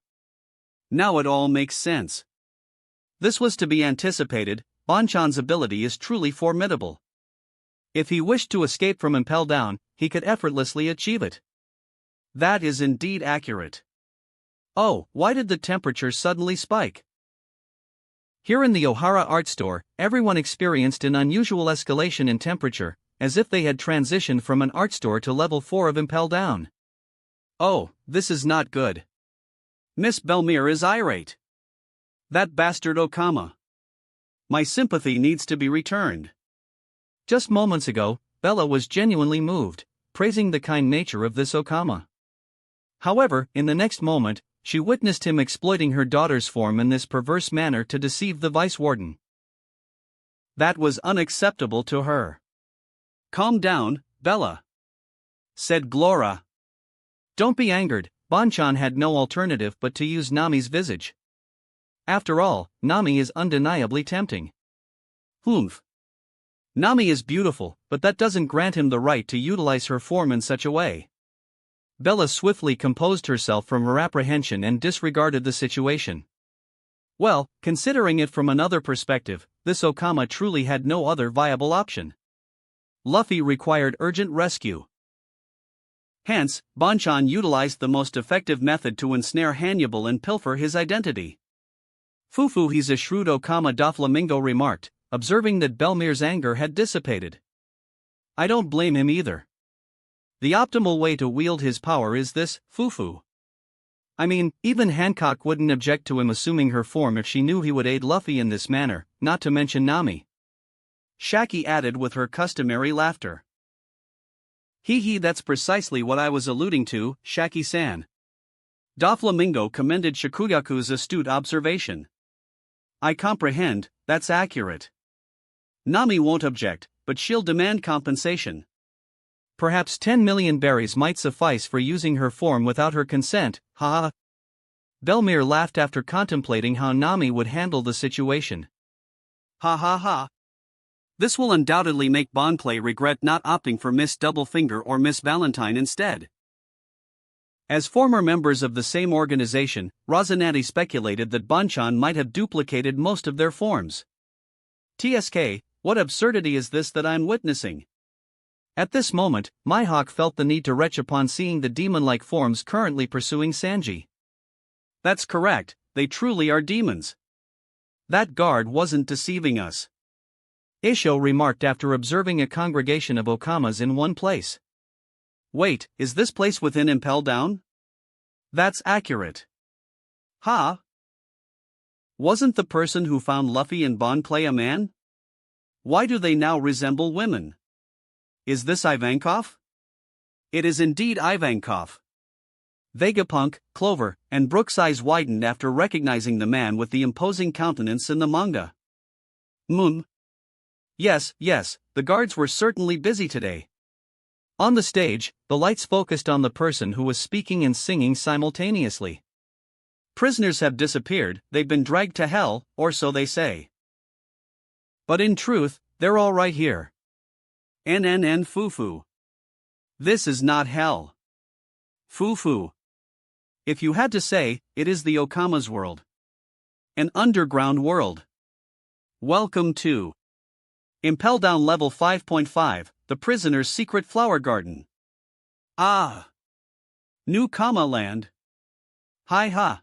[SPEAKER 1] Now it all makes sense. This was to be anticipated. Bonchan's ability is truly formidable. If he wished to escape from Impel Down, he could effortlessly achieve it. That is indeed accurate. Oh, why did the temperature suddenly spike? Here in the Ohara art store, everyone experienced an unusual escalation in temperature, as if they had transitioned from an art store to level 4 of Impel Down. Oh, this is not good. Miss Belmere is irate. That bastard Okama. My sympathy needs to be returned. Just moments ago, Bella was genuinely moved, praising the kind nature of this Okama. However, in the next moment, she witnessed him exploiting her daughter's form in this perverse manner to deceive the vice warden. That was unacceptable to her. Calm down, Bella, said Glora. Don't be angered. Bonchan had no alternative but to use Nami's visage. After all, Nami is undeniably tempting. Humph. Nami is beautiful, but that doesn't grant him the right to utilize her form in such a way. Bella swiftly composed herself from her apprehension and disregarded the situation. Well, considering it from another perspective, this Okama truly had no other viable option. Luffy required urgent rescue. Hence, Bonchan utilized the most effective method to ensnare Hannibal and pilfer his identity. Fufu, he's a shrewd Okama, Doflamingo remarked, observing that Belmir's anger had dissipated. I don't blame him either. The optimal way to wield his power is this, Fufu. I mean, even Hancock wouldn't object to him assuming her form if she knew he would aid Luffy in this manner, not to mention Nami. Shaki added with her customary laughter. Hee, that's precisely what I was alluding to, Shaki-san. Doflamingo commended Shikuyaku's astute observation. I comprehend, that's accurate. Nami won't object, but she'll demand compensation. Perhaps 10 million berries might suffice for using her form without her consent, haha. Belmir laughed after contemplating how Nami would handle the situation. Ha ha ha. This will undoubtedly make Bonplay regret not opting for Miss Doublefinger or Miss Valentine instead. As former members of the same organization, Rosinante speculated that Bonchan might have duplicated most of their forms. TSK, what absurdity is this that I'm witnessing? At this moment, Mihawk felt the need to retch upon seeing the demon-like forms currently pursuing Sanji. That's correct, they truly are demons. That guard wasn't deceiving us. Isho remarked after observing a congregation of Okamas in one place. Wait, is this place within Impel Down? That's accurate. Ha! Wasn't the person who found Luffy and Bonplay a man? Why do they now resemble women? Is this Ivankov? It is indeed Ivankov. Vegapunk, Clover, and Brook's eyes widened after recognizing the man with the imposing countenance in the manga. Yes, the guards were certainly busy today. On the stage, the lights focused on the person who was speaking and singing simultaneously. Prisoners have disappeared, they've been dragged to hell, or so they say. But in truth, they're all right here. Fufu. This is not hell. Fufu. If you had to say, it is the Okama's world. An underground world. Welcome to Impel Down Level 5.5, the prisoner's secret flower garden. Ah! New Kama land. Hi ha.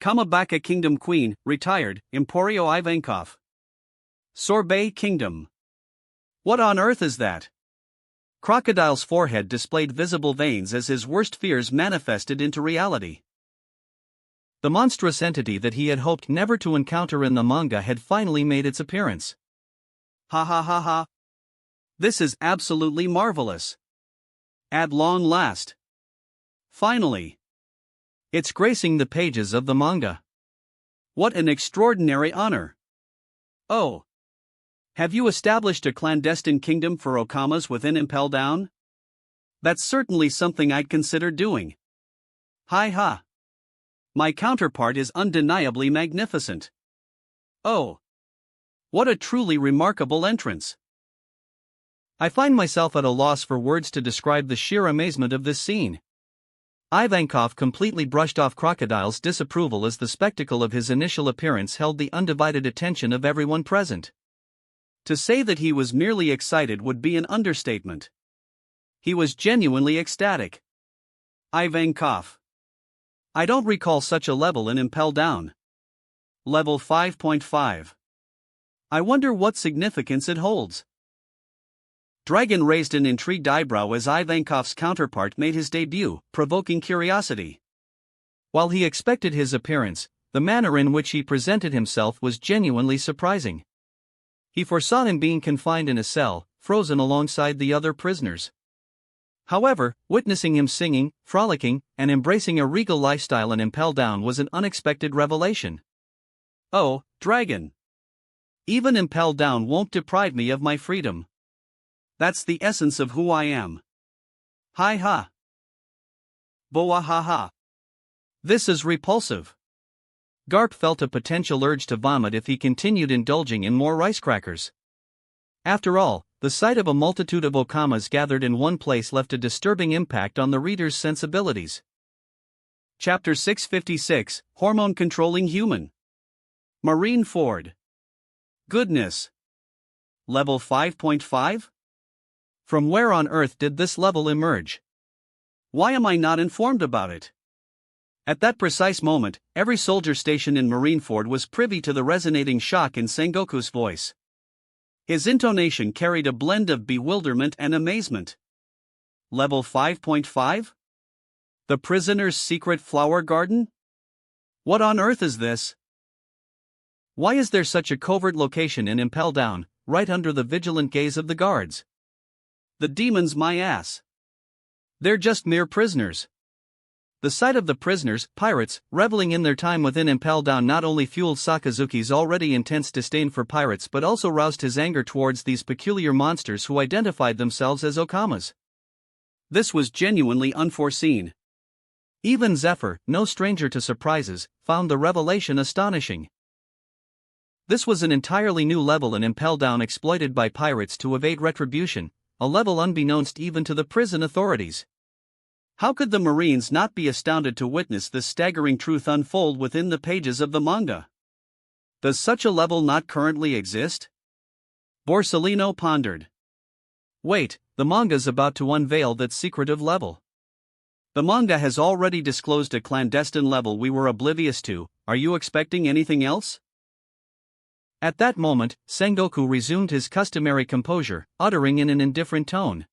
[SPEAKER 1] Kamabaka Kingdom Queen, retired, Emporio Ivankov. Sorbet Kingdom. What on earth is that? Crocodile's forehead displayed visible veins as his worst fears manifested into reality. The monstrous entity that he had hoped never to encounter in the manga had finally made its appearance. Ha ha ha ha. This is absolutely marvelous. At long last. Finally. It's gracing the pages of the manga. What an extraordinary honor. Oh. Have you established a clandestine kingdom for Okamas within Impel Down? That's certainly something I'd consider doing. Hi ha. My counterpart is undeniably magnificent. Oh. What a truly remarkable entrance. I find myself at a loss for words to describe the sheer amazement of this scene. Ivankov completely brushed off Crocodile's disapproval as the spectacle of his initial appearance held the undivided attention of everyone present. To say that he was merely excited would be an understatement. He was genuinely ecstatic. Ivankov. I don't recall such a level in Impel Down. Level 5.5. I wonder what significance it holds. Dragon raised an intrigued eyebrow as Ivankov's counterpart made his debut, provoking curiosity. While he expected his appearance, the manner in which he presented himself was genuinely surprising. He foresaw him being confined in a cell, frozen alongside the other prisoners. However, witnessing him singing, frolicking, and embracing a regal lifestyle in Impel Down was an unexpected revelation. Oh, Dragon! Even Impel Down won't deprive me of my freedom. That's the essence of who I am. Hi ha. Boa ha ha. This is repulsive. Garp felt a potential urge to vomit if he continued indulging in more rice crackers. After all, the sight of a multitude of Okamas gathered in one place left a disturbing impact on the reader's sensibilities. Chapter 656, Hormone Controlling Human. Marineford. Goodness. Level 5.5? From where on earth did this level emerge? Why am I not informed about it? At that precise moment, every soldier stationed in Marineford was privy to the resonating shock in Sengoku's voice. His intonation carried a blend of bewilderment and amazement. Level 5.5? The prisoner's secret flower garden? What on earth is this? Why is there such a covert location in Impel Down, right under the vigilant gaze of the guards? The demons my ass. They're just mere prisoners. The sight of the prisoners, pirates, reveling in their time within Impel Down not only fueled Sakazuki's already intense disdain for pirates but also roused his anger towards these peculiar monsters who identified themselves as Okamas. This was genuinely unforeseen. Even Zephyr, no stranger to surprises, found the revelation astonishing. This was an entirely new level in Impel Down exploited by pirates to evade retribution, a level unbeknownst even to the prison authorities. How could the Marines not be astounded to witness this staggering truth unfold within the pages of the manga? Does such a level not currently exist? Borsellino pondered. Wait, the manga's about to unveil that secretive level. The manga has already disclosed a clandestine level we were oblivious to. Are you expecting anything else? At that moment, Sengoku resumed his customary composure, uttering in an indifferent tone.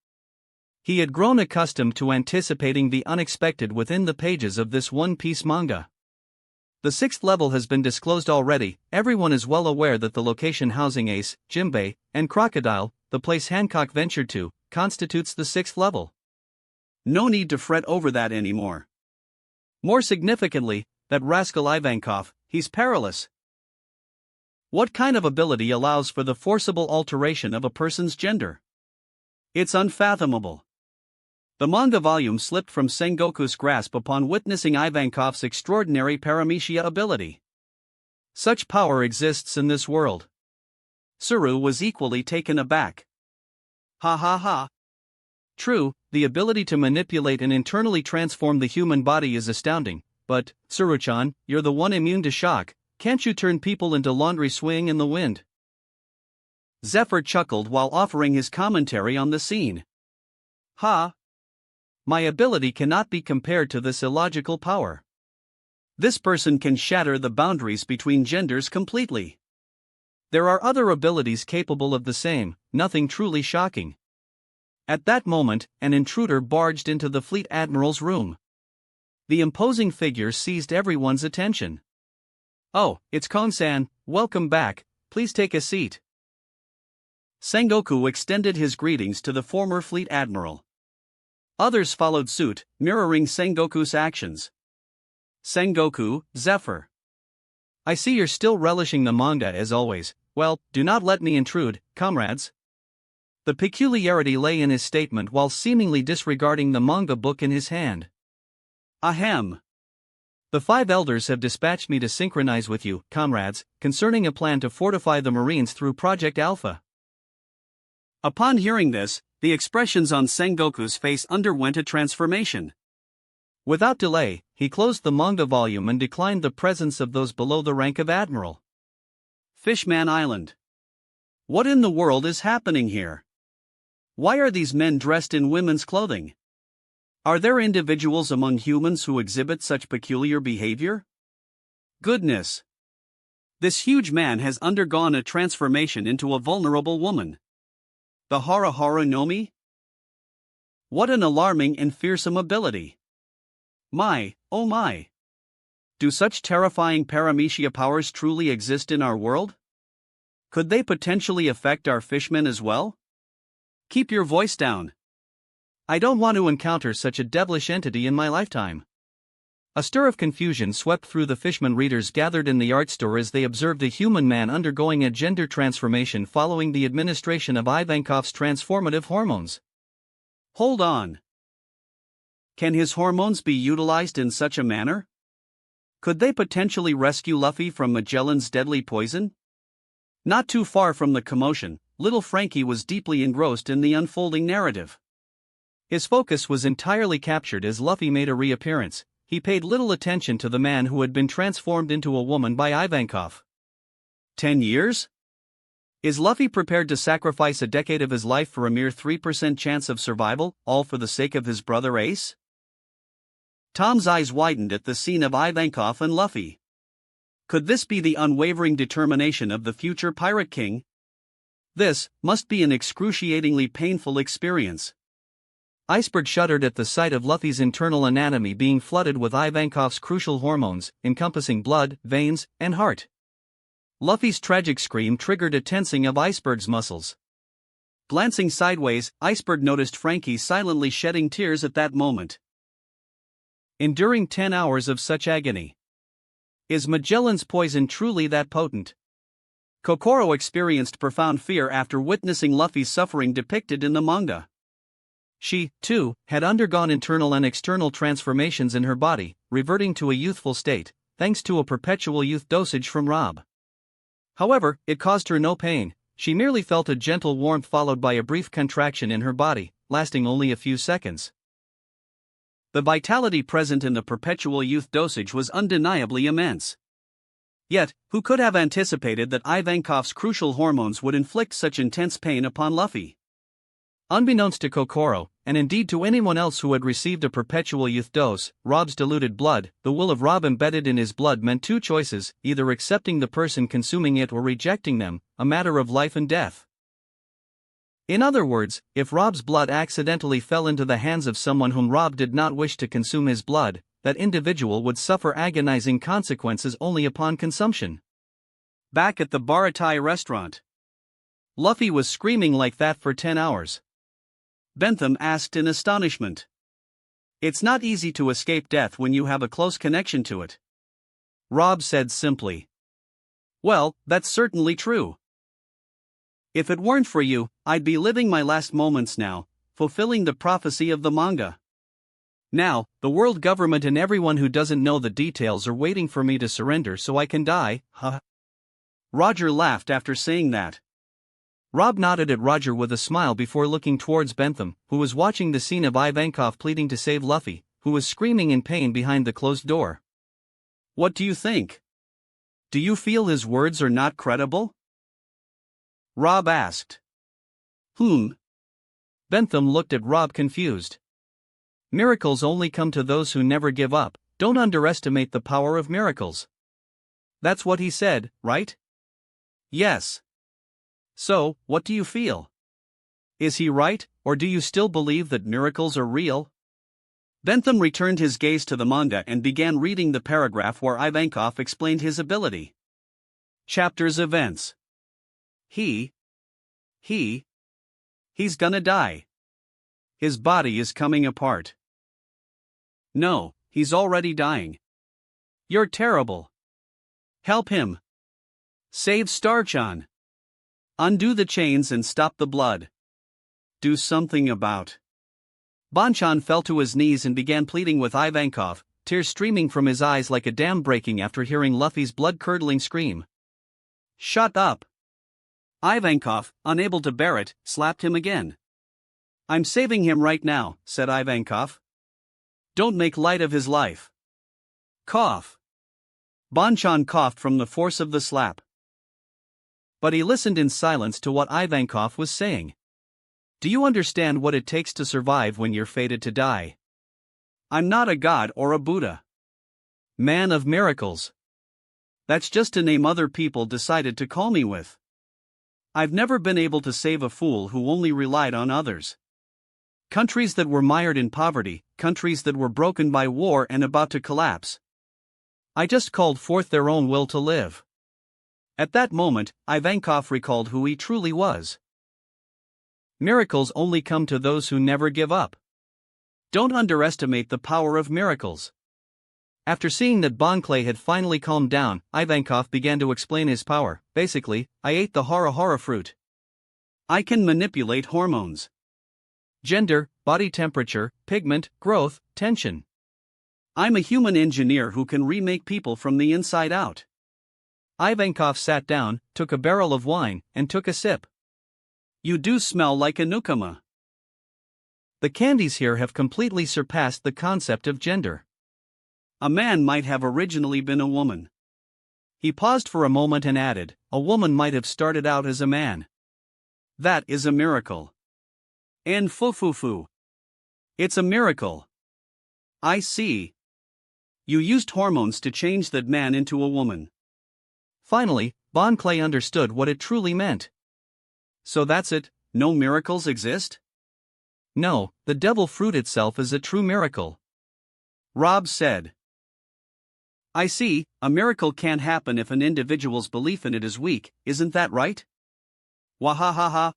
[SPEAKER 1] He had grown accustomed to anticipating the unexpected within the pages of this one-piece manga. The sixth level has been disclosed already. Everyone is well aware that the location housing Ace, Jimbei, and Crocodile, the place Hancock ventured to, constitutes the sixth level. No need to fret over that anymore. More significantly, that rascal Ivankov, he's perilous. What kind of ability allows for the forcible alteration of a person's gender? It's unfathomable. The manga volume slipped from Sengoku's grasp upon witnessing Ivankov's extraordinary paramecia ability. Such power exists in this world. Tsuru was equally taken aback. Ha ha ha. True, the ability to manipulate and internally transform the human body is astounding, but, Tsuru-chan, you're the one immune to shock. Can't you turn people into laundry swaying in the wind? Zephyr chuckled while offering his commentary on the scene. Ha! My ability cannot be compared to this illogical power. This person can shatter the boundaries between genders completely. There are other abilities capable of the same, nothing truly shocking. At that moment, an intruder barged into the Fleet Admiral's room. The imposing figure seized everyone's attention. Oh, it's Kon-san, welcome back, please take a seat. Sengoku extended his greetings to the former Fleet Admiral. Others followed suit, mirroring Sengoku's actions. Sengoku, Zephyr. I see you're still relishing the manga as always. Well, do not let me intrude, comrades. The peculiarity lay in his statement while seemingly disregarding the manga book in his hand. Ahem. The 5 elders have dispatched me to synchronize with you, comrades, concerning a plan to fortify the Marines through Project Alpha. Upon hearing this, the expressions on Sengoku's face underwent a transformation. Without delay, he closed the manga volume and declined the presence of those below the rank of Admiral. Fishman Island. What in the world is happening here? Why are these men dressed in women's clothing? Are there individuals among humans who exhibit such peculiar behavior? Goodness! This huge man has undergone a transformation into a vulnerable woman. The Hara Hara no Mi? What an alarming and fearsome ability! My, oh my! Do such terrifying paramecia powers truly exist in our world? Could they potentially affect our fishmen as well? Keep your voice down. I don't want to encounter such a devilish entity in my lifetime. A stir of confusion swept through the fishman readers gathered in the art store as they observed a human man undergoing a gender transformation following the administration of Ivankov's transformative hormones. Hold on. Can his hormones be utilized in such a manner? Could they potentially rescue Luffy from Magellan's deadly poison? Not too far from the commotion, little Frankie was deeply engrossed in the unfolding narrative. His focus was entirely captured as Luffy made a reappearance. He paid little attention to the man who had been transformed into a woman by Ivankov. 10 years? Is Luffy prepared to sacrifice a decade of his life for a mere 3% chance of survival, all for the sake of his brother Ace? Tom's eyes widened at the scene of Ivankov and Luffy. Could this be the unwavering determination of the future Pirate King? This must be an excruciatingly painful experience. Iceberg shuddered at the sight of Luffy's internal anatomy being flooded with Ivankov's crucial hormones, encompassing blood, veins, and heart. Luffy's tragic scream triggered a tensing of Iceberg's muscles. Glancing sideways, Iceberg noticed Frankie silently shedding tears at that moment. Enduring 10 hours of such agony. Is Magellan's poison truly that potent? Kokoro experienced profound fear after witnessing Luffy's suffering depicted in the manga. She, too, had undergone internal and external transformations in her body, reverting to a youthful state, thanks to a perpetual youth dosage from Rob. However, it caused her no pain. She merely felt a gentle warmth followed by a brief contraction in her body, lasting only a few seconds. The vitality present in the perpetual youth dosage was undeniably immense. Yet, who could have anticipated that Ivankov's crucial hormones would inflict such intense pain upon Luffy? Unbeknownst to Kokoro, and indeed to anyone else who had received a perpetual youth dose, Rob's diluted blood, the will of Rob embedded in his blood meant two choices, either accepting the person consuming it or rejecting them, a matter of life and death. In other words, if Rob's blood accidentally fell into the hands of someone whom Rob did not wish to consume his blood, that individual would suffer agonizing consequences only upon consumption. Back at the Baratai restaurant, Luffy was screaming like that for 10 hours. Bentham asked in astonishment. It's not easy to escape death when you have a close connection to it. Rob said simply. Well, that's certainly true. If it weren't for you, I'd be living my last moments now, fulfilling the prophecy of the manga. Now, the world government and everyone who doesn't know the details are waiting for me to surrender so I can die, huh? Roger laughed after saying that. Rob nodded at Roger with a smile before looking towards Bentham, who was watching the scene of Ivankov pleading to save Luffy, who was screaming in pain behind the closed door. What do you think? Do you feel his words are not credible? Rob asked. Bentham looked at Rob confused. Miracles only come to those who never give up. Don't underestimate the power of miracles. That's what he said, right? Yes. So, what do you feel? Is he right, or do you still believe that miracles are real? Bentham returned his gaze to the manga and began reading the paragraph where Ivankov explained his ability. Chapter's events. He's gonna die. His body is coming apart. No, he's already dying. You're terrible. Help him. Save Starchan. Undo the chains and stop the blood. Do something about. Bonchan fell to his knees and began pleading with Ivankov, tears streaming from his eyes like a dam breaking after hearing Luffy's blood-curdling scream. Shut up. Ivankov, unable to bear it, slapped him again. I'm saving him right now, said Ivankov. Don't make light of his life. Cough. Bonchan coughed from the force of the slap. But he listened in silence to what Ivankov was saying. Do you understand what it takes to survive when you're fated to die? I'm not a god or a Buddha. Man of miracles. That's just a name other people decided to call me with. I've never been able to save a fool who only relied on others. Countries that were mired in poverty, countries that were broken by war and about to collapse. I just called forth their own will to live. At that moment, Ivankov recalled who he truly was. Miracles only come to those who never give up. Don't underestimate the power of miracles. After seeing that Bonclay had finally calmed down, Ivankov began to explain his power. Basically, I ate the hara fruit. I can manipulate hormones. Gender, body temperature, pigment, growth, tension. I'm a human engineer who can remake people from the inside out. Ivankov sat down, took a barrel of wine, and took a sip. You do smell like a newcomer. The candies here have completely surpassed the concept of gender. A man might have originally been a woman. He paused for a moment and added, a woman might have started out as a man. That is a miracle. And foo. It's a miracle. I see. You used hormones to change that man into a woman. Finally, Bon Clay understood what it truly meant. So that's it, no miracles exist? No, the devil fruit itself is a true miracle. Rob said. I see, a miracle can't happen if an individual's belief in it is weak, isn't that right? Wahahaha.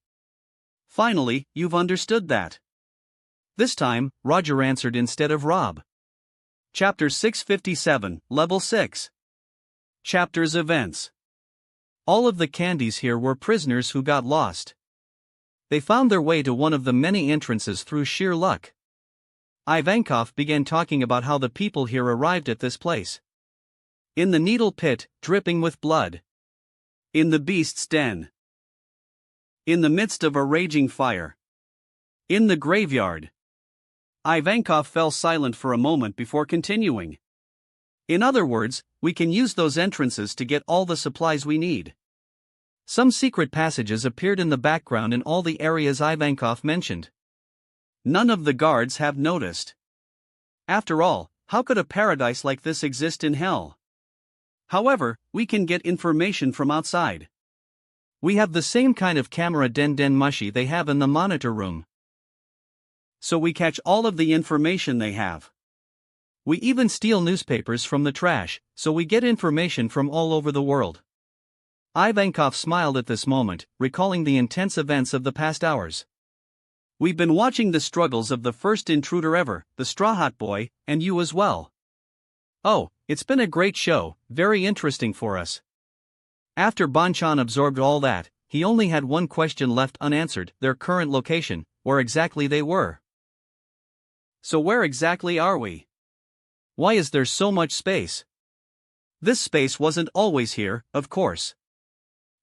[SPEAKER 1] Finally, you've understood that. This time, Roger answered instead of Rob. Chapter 657, Level 6. Chapters Events. All of the candies here were prisoners who got lost. They found their way to one of the many entrances through sheer luck. Ivankov began talking about how the people here arrived at this place. In the needle pit, dripping with blood. In the beast's den. In the midst of a raging fire. In the graveyard. Ivankov fell silent for a moment before continuing. In other words, we can use those entrances to get all the supplies we need. Some secret passages appeared in the background in all the areas Ivankov mentioned. None of the guards have noticed. After all, how could a paradise like this exist in hell? However, we can get information from outside. We have the same kind of camera den mushy they have in the monitor room. So we catch all of the information they have. We even steal newspapers from the trash, so we get information from all over the world. Ivankov smiled at this moment, recalling the intense events of the past hours. We've been watching the struggles of the first intruder ever, the Straw Hat Boy, and you as well. Oh, it's been a great show, very interesting for us. After Bonchan absorbed all that, he only had one question left unanswered, their current location, where exactly they were. So where exactly are we? Why is there so much space? This space wasn't always here, of course.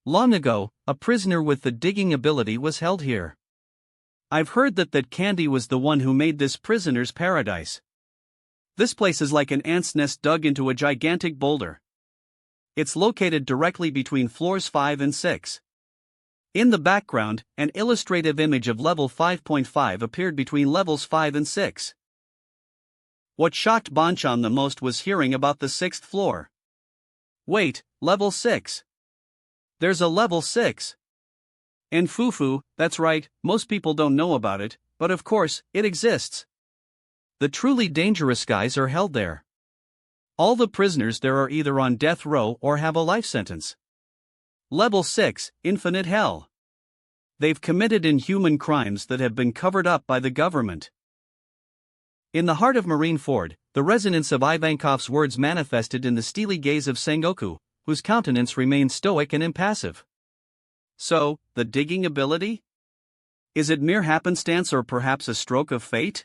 [SPEAKER 1] Long ago, a prisoner with the digging ability was held here. I've heard that Candy was the one who made this prisoner's paradise. This place is like an ant's nest dug into a gigantic boulder. It's located directly between floors 5 and 6. In the background, an illustrative image of level 5.5 appeared between levels 5 and 6. What shocked Bonchan the most was hearing about the 6th floor. Wait, level 6. There's a level 6. And Fufu, that's right, most people don't know about it, but of course, it exists. The truly dangerous guys are held there. All the prisoners there are either on death row or have a life sentence. Level 6, Infinite Hell. They've committed inhuman crimes that have been covered up by the government. In the heart of Marineford, the resonance of Ivankov's words manifested in the steely gaze of Sengoku, whose countenance remained stoic and impassive. So, the digging ability? Is it mere happenstance or perhaps a stroke of fate?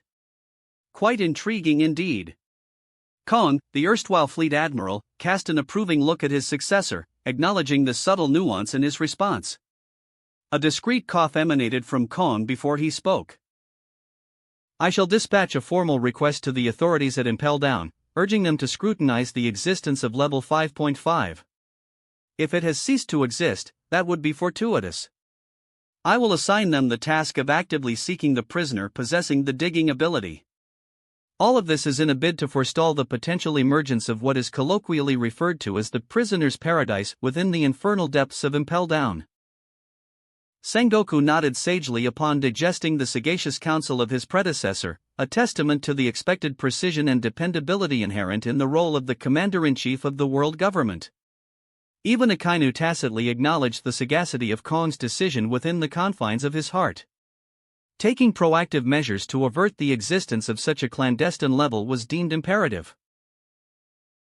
[SPEAKER 1] Quite intriguing indeed. Kon, the erstwhile fleet admiral, cast an approving look at his successor, acknowledging the subtle nuance in his response. A discreet cough emanated from Kon before he spoke. I shall dispatch a formal request to the authorities at Impel Down, urging them to scrutinize the existence of level 5.5. If it has ceased to exist, that would be fortuitous. I will assign them the task of actively seeking the prisoner possessing the digging ability. All of this is in a bid to forestall the potential emergence of what is colloquially referred to as the prisoner's paradise within the infernal depths of Impel Down. Sengoku nodded sagely upon digesting the sagacious counsel of his predecessor, a testament to the expected precision and dependability inherent in the role of the commander-in-chief of the world government. Even Akainu tacitly acknowledged the sagacity of Kong's decision within the confines of his heart. Taking proactive measures to avert the existence of such a clandestine level was deemed imperative.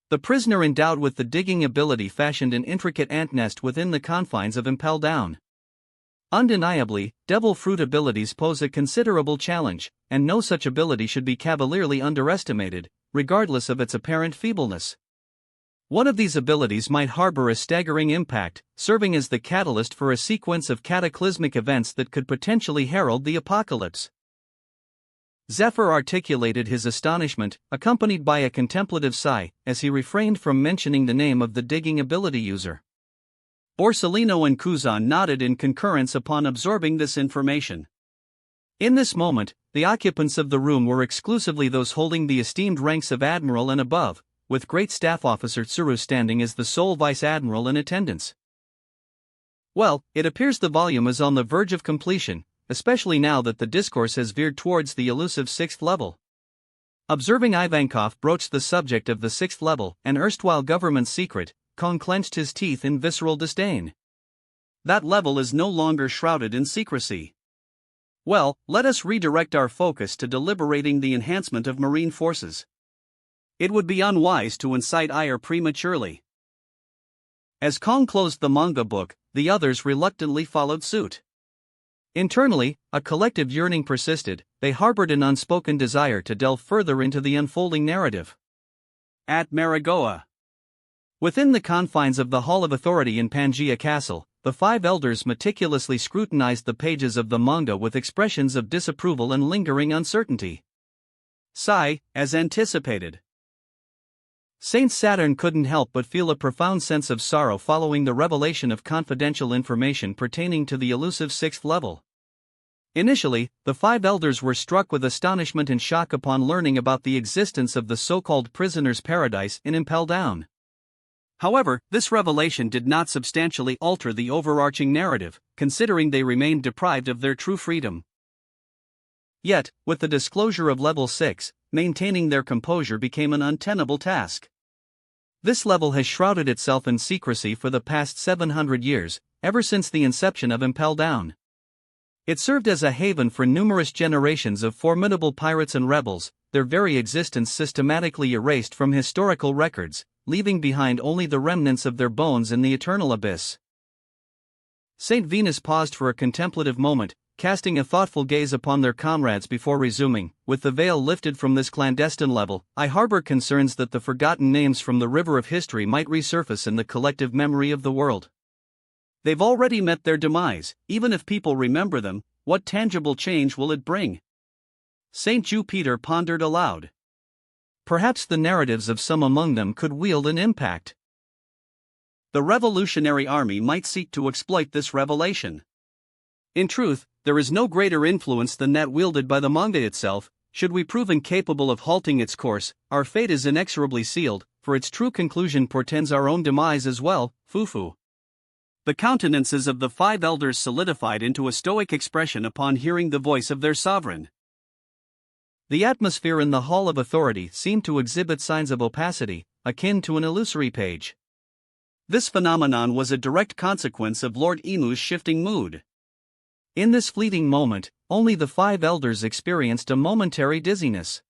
[SPEAKER 1] The prisoner endowed with the digging ability fashioned an intricate ant nest within the confines of Impel Down. Undeniably, devil fruit abilities pose a considerable challenge, and no such ability should be cavalierly underestimated, regardless of its apparent feebleness. One of these abilities might harbor a staggering impact, serving as the catalyst for a sequence of cataclysmic events that could potentially herald the apocalypse. Zephyr articulated his astonishment, accompanied by a contemplative sigh, as he refrained from mentioning the name of the digging ability user. Borsellino and Kuzan nodded in concurrence upon absorbing this information. In this moment, the occupants of the room were exclusively those holding the esteemed ranks of admiral and above, with great staff officer Tsuru standing as the sole vice-admiral in attendance. Well, it appears the volume is on the verge of completion, especially now that the discourse has veered towards the elusive 6th level. Observing Ivankov broach the subject of the 6th level, an erstwhile government secret, Kong clenched his teeth in visceral disdain. That level is no longer shrouded in secrecy. Well, let us redirect our focus to deliberating the enhancement of marine forces. It would be unwise to incite ire prematurely. As Kong closed the manga book, the others reluctantly followed suit. Internally, a collective yearning persisted. They harbored an unspoken desire to delve further into the unfolding narrative. At Marigoa. Within the confines of the Hall of Authority in Pangaea Castle, the 5 elders meticulously scrutinized the pages of the manga with expressions of disapproval and lingering uncertainty. Sigh, as anticipated. Saint Saturn couldn't help but feel a profound sense of sorrow following the revelation of confidential information pertaining to the elusive 6th level. Initially, the 5 elders were struck with astonishment and shock upon learning about the existence of the so-called prisoner's paradise in Impel Down. However, this revelation did not substantially alter the overarching narrative, considering they remained deprived of their true freedom. Yet, with the disclosure of level 6, maintaining their composure became an untenable task. This level has shrouded itself in secrecy for the past 700 years, ever since the inception of Impel Down. It served as a haven for numerous generations of formidable pirates and rebels, their very existence systematically erased from historical records, leaving behind only the remnants of their bones in the eternal abyss. Saint Venus paused for a contemplative moment, casting a thoughtful gaze upon their comrades before resuming. With the veil lifted from this clandestine level, I harbor concerns that the forgotten names from the river of history might resurface in the collective memory of the world. They've already met their demise. Even if people remember them, what tangible change will it bring? Saint Jupiter pondered aloud. Perhaps the narratives of some among them could wield an impact. The Revolutionary Army might seek to exploit this revelation. In truth, there is no greater influence than that wielded by the manga itself. Should we prove incapable of halting its course, our fate is inexorably sealed, for its true conclusion portends our own demise as well. Fufu. The countenances of the 5 elders solidified into a stoic expression upon hearing the voice of their sovereign. The atmosphere in the Hall of Authority seemed to exhibit signs of opacity, akin to an illusory page. This phenomenon was a direct consequence of Lord Imu's shifting mood. In this fleeting moment, only the 5 elders experienced a momentary dizziness.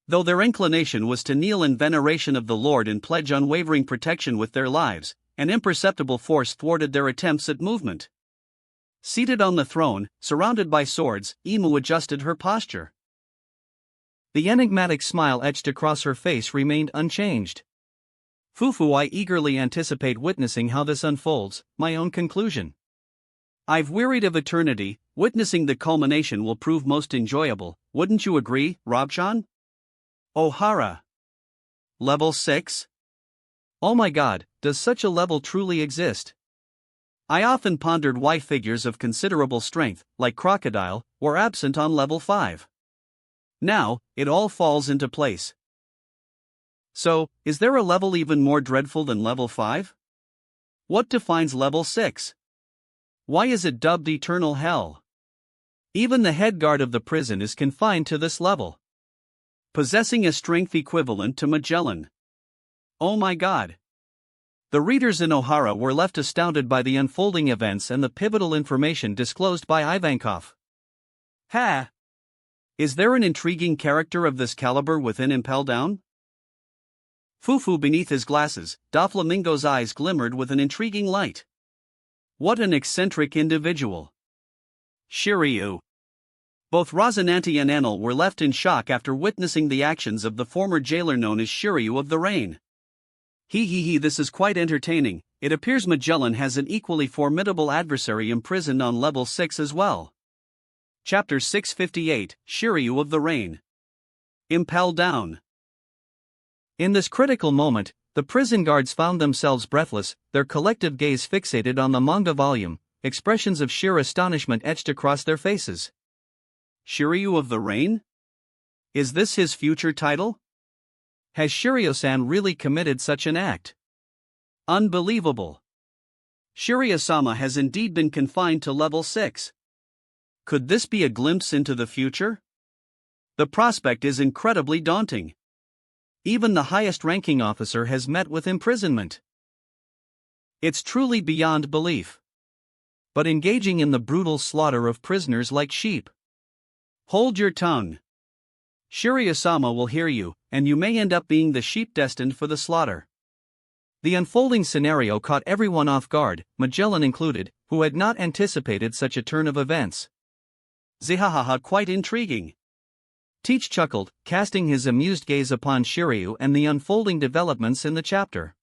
[SPEAKER 1] Though their inclination was to kneel in veneration of the Lord and pledge unwavering protection with their lives, an imperceptible force thwarted their attempts at movement. Seated on the throne, surrounded by swords, Imu adjusted her posture. The enigmatic smile etched across her face remained unchanged. Fufu, I eagerly anticipate witnessing how this unfolds. My own conclusion. I've wearied of eternity. Witnessing the culmination will prove most enjoyable, wouldn't you agree, Robchan? Ohara. Level 6? Oh my god, does such a level truly exist? I often pondered why figures of considerable strength, like Crocodile, were absent on level 5. Now, it all falls into place. So, is there a level even more dreadful than level 5? What defines level 6? Why is it dubbed Eternal Hell? Even the head guard of the prison is confined to this level, possessing a strength equivalent to Magellan. Oh my god. The readers in Ohara were left astounded by the unfolding events and the pivotal information disclosed by Ivankov. Ha! Is there an intriguing character of this caliber within Impel Down? Fufu beneath his glasses, Doflamingo's eyes glimmered with an intriguing light. What an eccentric individual. Shiryu. Both Rosinante and Enel were left in shock after witnessing the actions of the former jailer known as Shiryu of the Rain. This is quite entertaining. It appears Magellan has an equally formidable adversary imprisoned on level 6 as well. Chapter 658, Shiryu of the Rain. Impel down. In this critical moment, the prison guards found themselves breathless, their collective gaze fixated on the manga volume, expressions of sheer astonishment etched across their faces. Shiryu of the Rain? Is this his future title? Has Shiryu-san really committed such an act? Unbelievable. Shiryu-sama has indeed been confined to level 6. Could this be a glimpse into the future? The prospect is incredibly daunting. Even the highest-ranking officer has met with imprisonment. It's truly beyond belief. But engaging in the brutal slaughter of prisoners like sheep. Hold your tongue. Shiryu-sama will hear you, and you may end up being the sheep destined for the slaughter. The unfolding scenario caught everyone off guard, Magellan included, who had not anticipated such a turn of events. Zihahaha, quite intriguing. Teach chuckled, casting his amused gaze upon Shiryu and the unfolding developments in the chapter.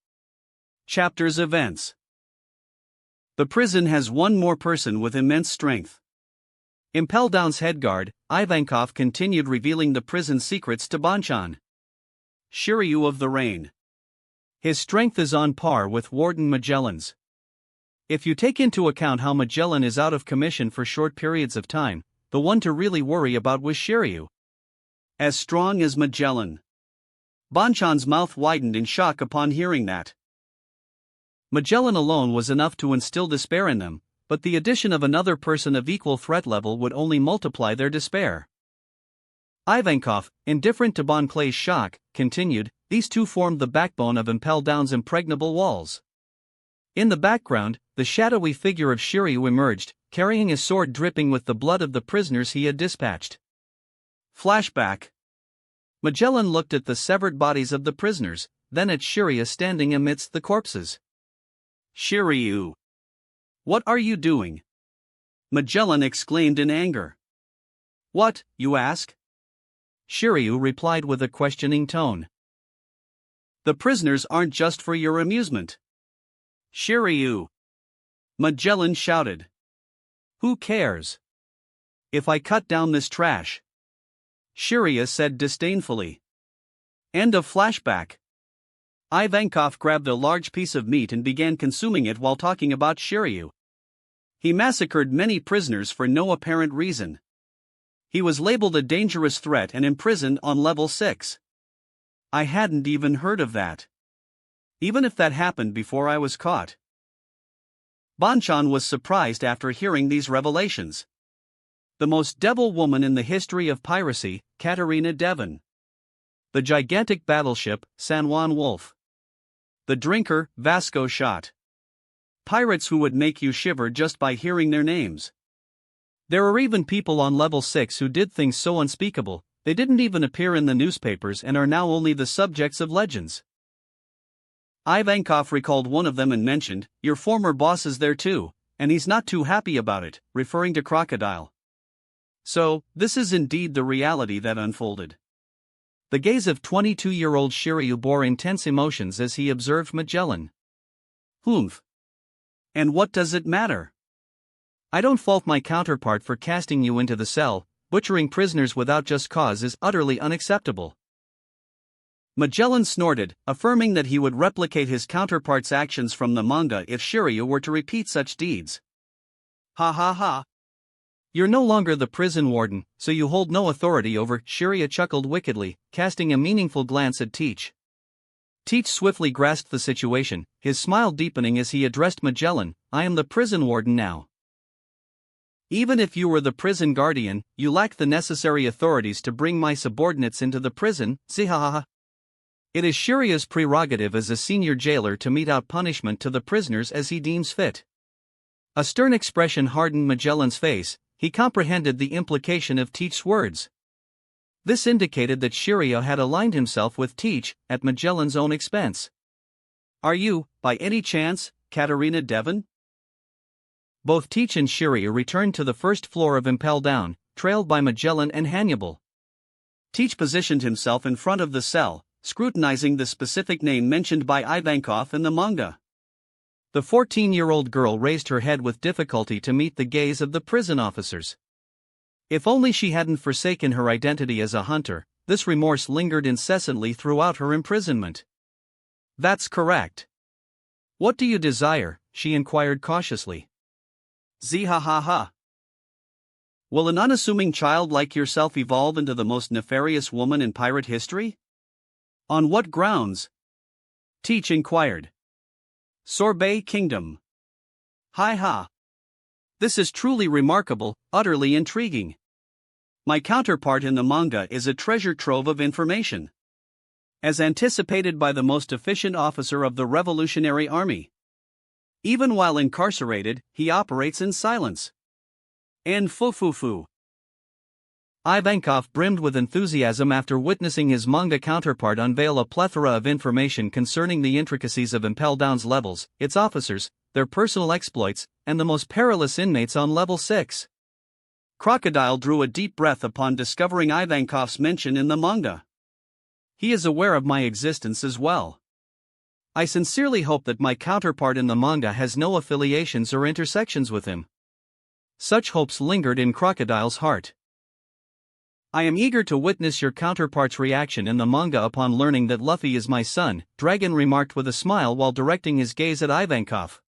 [SPEAKER 1] Chapter's events. The prison has one more person with immense strength. Impel Down's head guard, Ivankov, continued revealing the prison secrets to Banchan. Shiryu of the Rain. His strength is on par with Warden Magellan's. If you take into account how Magellan is out of commission for short periods of time, the one to really worry about was Shiryu. As strong as Magellan. Banchan's mouth widened in shock upon hearing that. Magellan alone was enough to instill despair in them, but the addition of another person of equal threat level would only multiply their despair. Ivankov, indifferent to Bon Clay's shock, continued, these two formed the backbone of Impel Down's impregnable walls. In the background, the shadowy figure of Shiryu emerged, carrying a sword dripping with the blood of the prisoners he had dispatched. Flashback. Magellan looked at the severed bodies of the prisoners, then at Shiryu standing amidst the corpses. Shiryu! What are you doing? Magellan exclaimed in anger. What, you ask? Shiryu replied with a questioning tone. The prisoners aren't just for your amusement. Shiryu! Magellan shouted. Who cares? If I cut down this trash. Shiryu said disdainfully. End of flashback. Ivankov grabbed a large piece of meat and began consuming it while talking about Shiryu. He massacred many prisoners for no apparent reason. He was labeled a dangerous threat and imprisoned on level 6. I hadn't even heard of that. Even if that happened before I was caught. Banchan was surprised after hearing these revelations. The most devil woman in the history of piracy, Katerina Devon. The gigantic battleship, San Juan Wolf. The drinker, Vasco Shot. Pirates who would make you shiver just by hearing their names. There are even people on level 6 who did things so unspeakable, they didn't even appear in the newspapers and are now only the subjects of legends. Ivankov recalled one of them and mentioned, your former boss is there too, and he's not too happy about it, referring to Crocodile. So, this is indeed the reality that unfolded. The gaze of 22-year-old Shiryu bore intense emotions as he observed Magellan. Humph. And what does it matter? I don't fault my counterpart for casting you into the cell, butchering prisoners without just cause is utterly unacceptable. Magellan snorted, affirming that he would replicate his counterpart's actions from the manga if Shiryu were to repeat such deeds. Ha ha ha. You're no longer the prison warden, so you hold no authority over, Shiryu chuckled wickedly, casting a meaningful glance at Teach. Teach swiftly grasped the situation, his smile deepening as he addressed Magellan, I am the prison warden now. Even if you were the prison guardian, you lack the necessary authorities to bring my subordinates into the prison, zihahaha. It is Shiryu's prerogative as a senior jailer to mete out punishment to the prisoners as he deems fit. A stern expression hardened Magellan's face, he comprehended the implication of Teach's words. This indicated that Shiryu had aligned himself with Teach, at Magellan's own expense. Are you, by any chance, Katerina Devon? Both Teach and Shiryu returned to the first floor of Impel Down, trailed by Magellan and Hannibal. Teach positioned himself in front of the cell, scrutinizing the specific name mentioned by Ivankov in the manga. The 14-year-old girl raised her head with difficulty to meet the gaze of the prison officers. If only she hadn't forsaken her identity as a hunter, this remorse lingered incessantly throughout her imprisonment. That's correct. What do you desire? She inquired cautiously. Ziha. Will an unassuming child like yourself evolve into the most nefarious woman in pirate history? On what grounds? Teach inquired. Sorbet Kingdom. Hi. This is truly remarkable, utterly intriguing. My counterpart in the manga is a treasure trove of information. As anticipated by the most efficient officer of the Revolutionary Army. Even while incarcerated, he operates in silence. And fu. Ivankov brimmed with enthusiasm after witnessing his manga counterpart unveil a plethora of information concerning the intricacies of Impel Down's levels, its officers, their personal exploits, and the most perilous inmates on level 6. Crocodile drew a deep breath upon discovering Ivankov's mention in the manga. He is aware of my existence as well. I sincerely hope that my counterpart in the manga has no affiliations or intersections with him. Such hopes lingered in Crocodile's heart. I am eager to witness your counterpart's reaction in the manga upon learning that Luffy is my son, Dragon remarked with a smile while directing his gaze at Ivankov.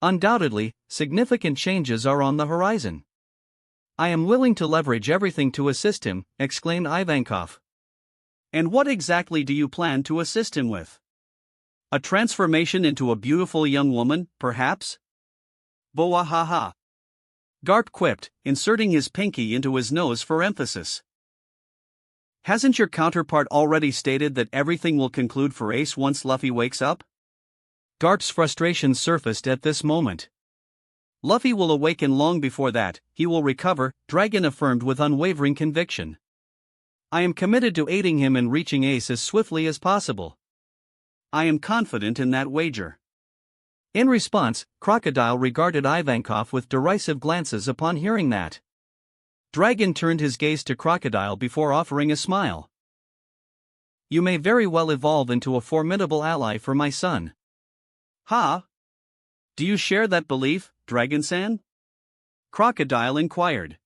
[SPEAKER 1] Undoubtedly, significant changes are on the horizon. I am willing to leverage everything to assist him, exclaimed Ivankov. And what exactly do you plan to assist him with? A transformation into a beautiful young woman, perhaps? Boahaha. Garp quipped, inserting his pinky into his nose for emphasis. Hasn't your counterpart already stated that everything will conclude for Ace once Luffy wakes up? Garp's frustration surfaced at this moment. Luffy will awaken long before that, he will recover, Dragon affirmed with unwavering conviction. I am committed to aiding him in reaching Ace as swiftly as possible. I am confident in that wager. In response, Crocodile regarded Ivankov with derisive glances upon hearing that. Dragon turned his gaze to Crocodile before offering a smile. You may very well evolve into a formidable ally for my son. Ha? Do you share that belief, Dragon-san? Crocodile inquired.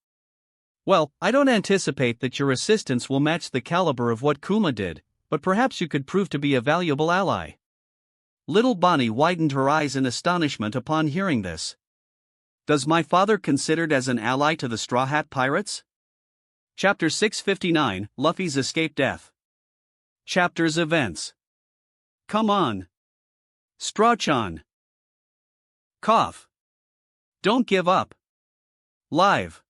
[SPEAKER 1] Well, I don't anticipate that your assistance will match the caliber of what Kuma did, but perhaps you could prove to be a valuable ally. Little Bonnie widened her eyes in astonishment upon hearing this. Does my father considered as an ally to the Straw Hat Pirates? Chapter 659, Luffy's Escape Death. Chapter's Events. Come on. Straw-chan. Cough. Don't give up. Live.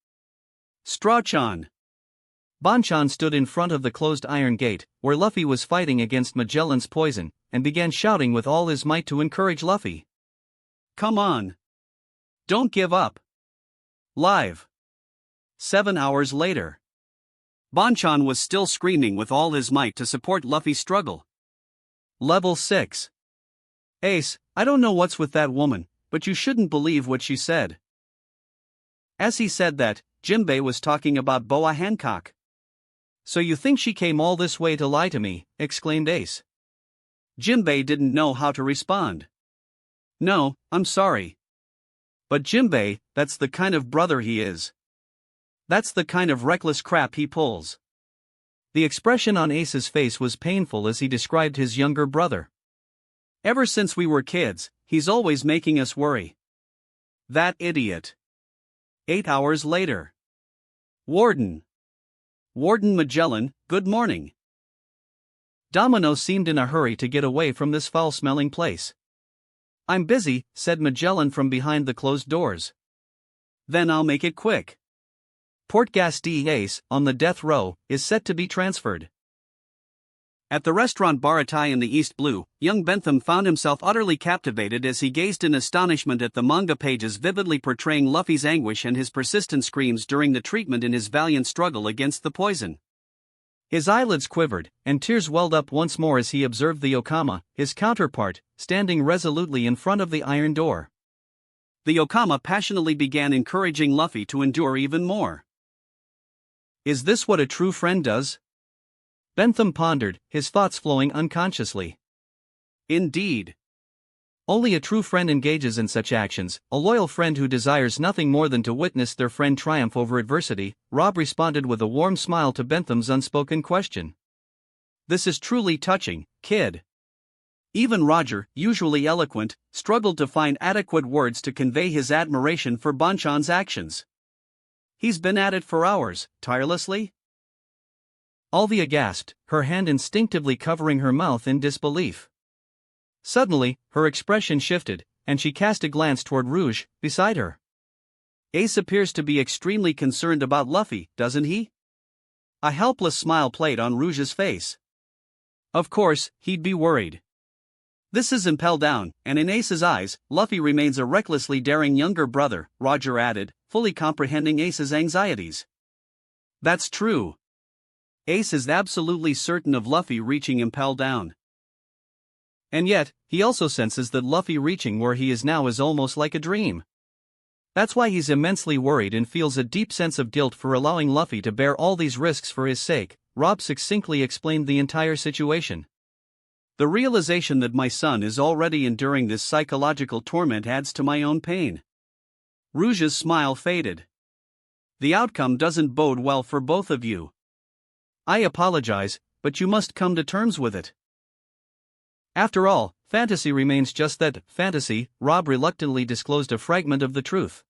[SPEAKER 1] Straw-chan. Bonchan stood in front of the closed iron gate, where Luffy was fighting against Magellan's poison, and began shouting with all his might to encourage Luffy. Come on. Don't give up. Live. 7 hours later. Bonchan was still screaming with all his might to support Luffy's struggle. Level 6. Ace, I don't know what's with that woman, but you shouldn't believe what she said. As he said that, Jimbei was talking about Boa Hancock. So you think she came all this way to lie to me, exclaimed Ace. Jimbei didn't know how to respond. No, I'm sorry. But Jimbei, that's the kind of brother he is. That's the kind of reckless crap he pulls. The expression on Ace's face was painful as he described his younger brother. Ever since we were kids, he's always making us worry. That idiot. 8 hours later. Warden Magellan, good morning. Domino seemed in a hurry to get away from this foul-smelling place. I'm busy, said Magellan from behind the closed doors. Then I'll make it quick. Portgas Ace, on the death row, is set to be transferred. At the restaurant Baratai in the East Blue, young Bentham found himself utterly captivated as he gazed in astonishment at the manga pages vividly portraying Luffy's anguish and his persistent screams during the treatment in his valiant struggle against the poison. His eyelids quivered, and tears welled up once more as he observed the Okama, his counterpart, standing resolutely in front of the iron door. The Okama passionately began encouraging Luffy to endure even more. Is this what a true friend does? Bentham pondered, his thoughts flowing unconsciously. Indeed. Only a true friend engages in such actions, a loyal friend who desires nothing more than to witness their friend triumph over adversity, Rob responded with a warm smile to Bentham's unspoken question. This is truly touching, kid. Even Roger, usually eloquent, struggled to find adequate words to convey his admiration for Bonchan's actions. He's been at it for hours, tirelessly? Alvia gasped, her hand instinctively covering her mouth in disbelief. Suddenly, her expression shifted, and she cast a glance toward Rouge, beside her. Ace appears to be extremely concerned about Luffy, doesn't he? A helpless smile played on Rouge's face. Of course, he'd be worried. This is Impel Down, and in Ace's eyes, Luffy remains a recklessly daring younger brother, Roger added, fully comprehending Ace's anxieties. That's true. Ace is absolutely certain of Luffy reaching Impel Down. And yet, he also senses that Luffy reaching where he is now is almost like a dream. That's why he's immensely worried and feels a deep sense of guilt for allowing Luffy to bear all these risks for his sake. Rob succinctly explained the entire situation. The realization that my son is already enduring this psychological torment adds to my own pain. Rouge's smile faded. The outcome doesn't bode well for both of you. I apologize, but you must come to terms with it. After all, fantasy remains just that, fantasy. Rob reluctantly disclosed a fragment of the truth.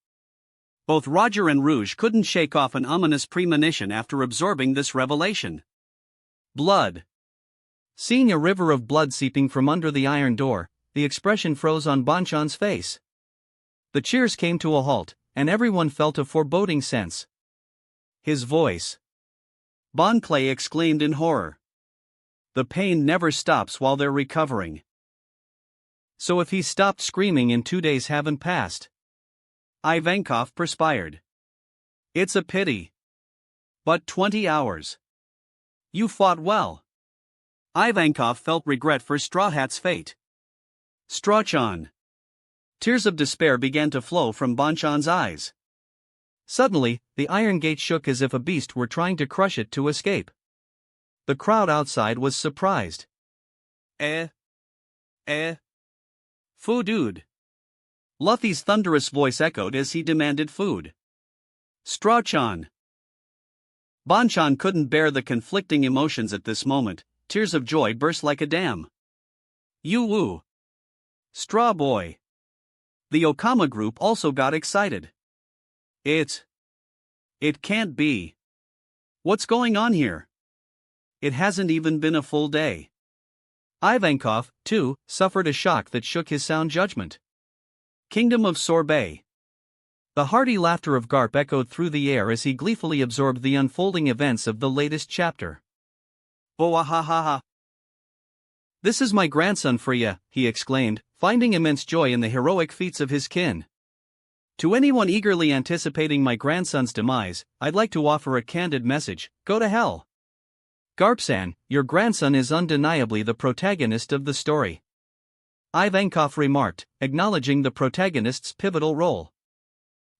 [SPEAKER 1] Both Roger and Rouge couldn't shake off an ominous premonition after absorbing this revelation. Blood. Seeing a river of blood seeping from under the iron door, the expression froze on Bonchan's face. The cheers came to a halt, and everyone felt a foreboding sense. His voice. Bon Clay exclaimed in horror. The pain never stops while they're recovering. So if he stopped screaming and 2 days haven't passed? Ivankov perspired. It's a pity. But 20 hours. You fought well. Ivankov felt regret for Straw Hat's fate. Strawchan. Tears of despair began to flow from Bonchan's eyes. Suddenly, the iron gate shook as if a beast were trying to crush it to escape. The crowd outside was surprised. Food, dude. Luffy's thunderous voice echoed as he demanded food. Strawchan. Bonchan couldn't bear the conflicting emotions at this moment. Tears of joy burst like a dam. You woo. Straw Boy. The Okama group also got excited. It can't be. What's going on here? It hasn't even been a full day. Ivankov, too, suffered a shock that shook his sound judgment. Kingdom of Sorbet. The hearty laughter of Garp echoed through the air as he gleefully absorbed the unfolding events of the latest chapter. Oh ah ha ha ha. This is my grandson Freya, he exclaimed, finding immense joy in the heroic feats of his kin. To anyone eagerly anticipating my grandson's demise, I'd like to offer a candid message: go to hell. Garp-san, your grandson is undeniably the protagonist of the story. Ivankov remarked, acknowledging the protagonist's pivotal role.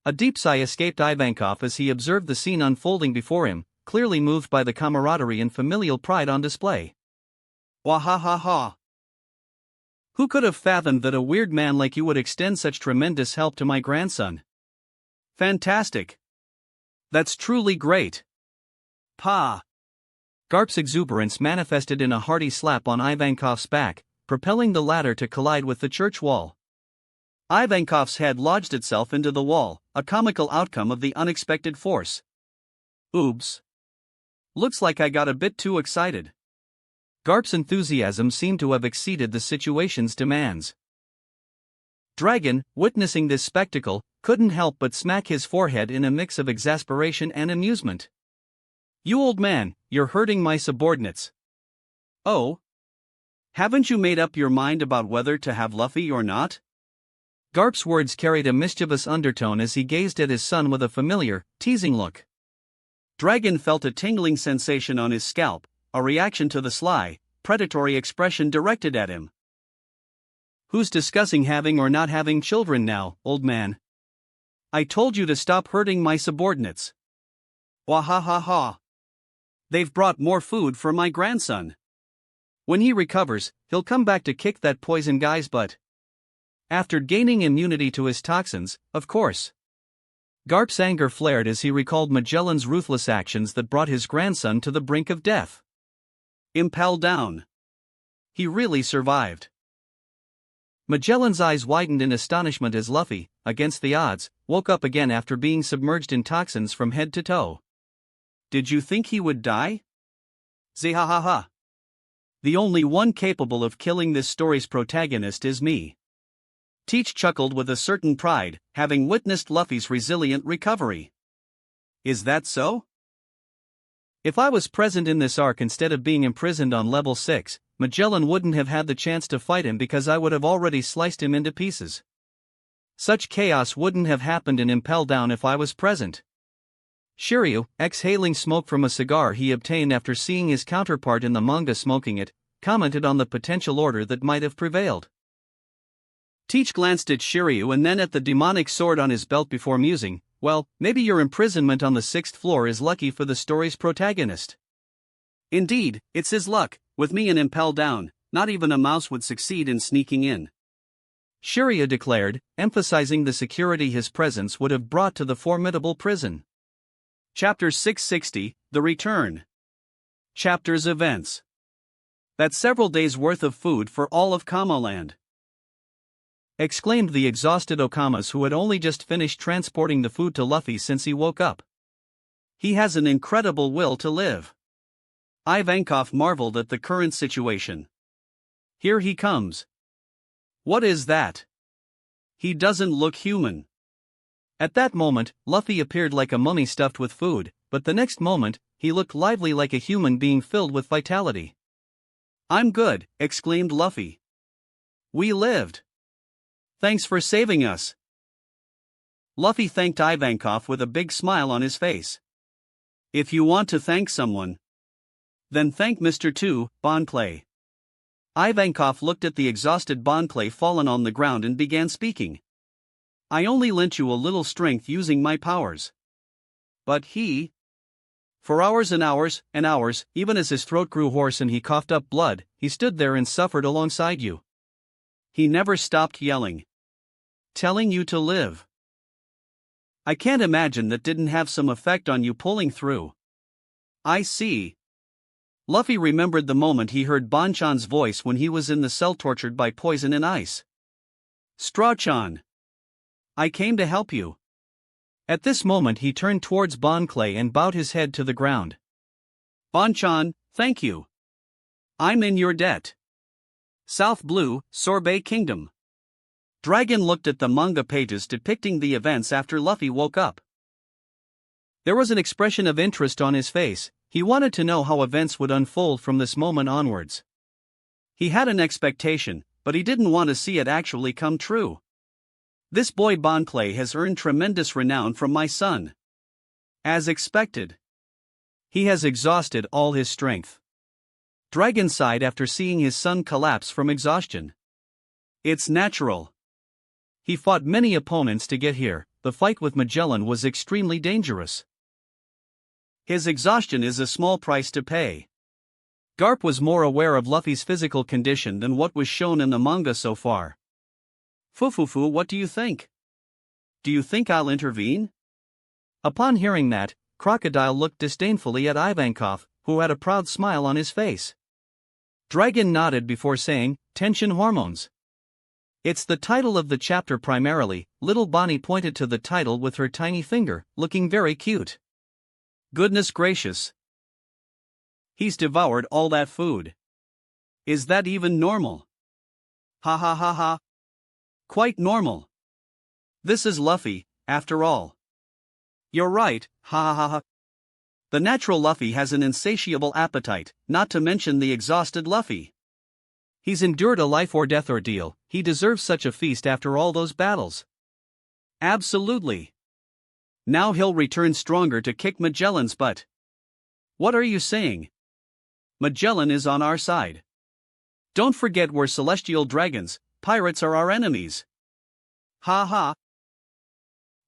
[SPEAKER 1] A deep sigh escaped Ivankov as he observed the scene unfolding before him, clearly moved by the camaraderie and familial pride on display. Wahahaha. Who could have fathomed that a weird man like you would extend such tremendous help to my grandson? Fantastic. That's truly great. Pa. Garp's exuberance manifested in a hearty slap on Ivankov's back, propelling the latter to collide with the church wall. Ivankov's head lodged itself into the wall, a comical outcome of the unexpected force. Oops. Looks like I got a bit too excited. Garp's enthusiasm seemed to have exceeded the situation's demands. Dragon, witnessing this spectacle, couldn't help but smack his forehead in a mix of exasperation and amusement. You old man, you're hurting my subordinates. Oh? Haven't you made up your mind about whether to have Luffy or not? Garp's words carried a mischievous undertone as he gazed at his son with a familiar, teasing look. Dragon felt a tingling sensation on his scalp, a reaction to the sly, predatory expression directed at him. Who's discussing having or not having children now, old man? I told you to stop hurting my subordinates. Wahahaha. They've brought more food for my grandson. When he recovers, he'll come back to kick that poison guy's butt. After gaining immunity to his toxins, of course. Garp's anger flared as he recalled Magellan's ruthless actions that brought his grandson to the brink of death. Impelled down. He really survived. Magellan's eyes widened in astonishment as Luffy, against the odds, woke up again after being submerged in toxins from head to toe. Did you think he would die? Zihahaha. The only one capable of killing this story's protagonist is me. Teach chuckled with a certain pride, having witnessed Luffy's resilient recovery. Is that so? If I was present in this arc instead of being imprisoned on level 6, Magellan wouldn't have had the chance to fight him because I would have already sliced him into pieces. Such chaos wouldn't have happened in Impel Down if I was present. Shiryu, exhaling smoke from a cigar he obtained after seeing his counterpart in the manga smoking it, commented on the potential order that might have prevailed. Teach glanced at Shiryu and then at the demonic sword on his belt before musing, well, maybe your imprisonment on the 6th floor is lucky for the story's protagonist. Indeed, it's his luck. With me in Impel Down, not even a mouse would succeed in sneaking in. Shiryu declared, emphasizing the security his presence would have brought to the formidable prison. Chapter 660, The Return. Chapter's events. That's several days' worth of food for all of Kamaland. Exclaimed the exhausted Okamas who had only just finished transporting the food to Luffy since he woke up. He has an incredible will to live. Ivankov marveled at the current situation. Here he comes. What is that? He doesn't look human. At that moment, Luffy appeared like a mummy stuffed with food, but the next moment, he looked lively like a human being filled with vitality. I'm good, exclaimed Luffy. We lived. Thanks for saving us. Luffy thanked Ivankov with a big smile on his face. If you want to thank someone, then thank Mr. 2, Bonplay. Ivankov looked at the exhausted Bonplay fallen on the ground and began speaking. I only lent you a little strength using my powers. But he... For hours and hours and hours, even as his throat grew hoarse and he coughed up blood, he stood there and suffered alongside you. He never stopped yelling. Telling you to live. I can't imagine that didn't have some effect on you pulling through. I see. Luffy remembered the moment he heard Bonchan's voice when he was in the cell tortured by poison and ice. Strawchan. I came to help you. At this moment he turned towards Bonclay and bowed his head to the ground. Bonchan, thank you. I'm in your debt. South Blue, Sorbet Kingdom. Dragon looked at the manga pages depicting the events after Luffy woke up. There was an expression of interest on his face. He wanted to know how events would unfold from this moment onwards. He had an expectation, but he didn't want to see it actually come true. This boy Bonclay has earned tremendous renown from my son. As expected. He has exhausted all his strength. Dragon sighed after seeing his son collapse from exhaustion. It's natural. He fought many opponents to get here. The fight with Magellan was extremely dangerous. His exhaustion is a small price to pay. Garp was more aware of Luffy's physical condition than what was shown in the manga so far. Fufufu, what do you think? Do you think I'll intervene? Upon hearing that, Crocodile looked disdainfully at Ivankov, who had a proud smile on his face. Dragon nodded before saying, Tension hormones. It's the title of the chapter primarily. Little Bonnie pointed to the title with her tiny finger, looking very cute. Goodness gracious. He's devoured all that food. Is that even normal? Ha ha ha ha. Quite normal. This is Luffy, after all. You're right, ha ha ha ha. The natural Luffy has an insatiable appetite, not to mention the exhausted Luffy. He's endured a life-or-death ordeal. He deserves such a feast after all those battles. Absolutely. Now he'll return stronger to kick Magellan's butt. What are you saying? Magellan is on our side. Don't forget we're celestial dragons, pirates are our enemies. Ha ha.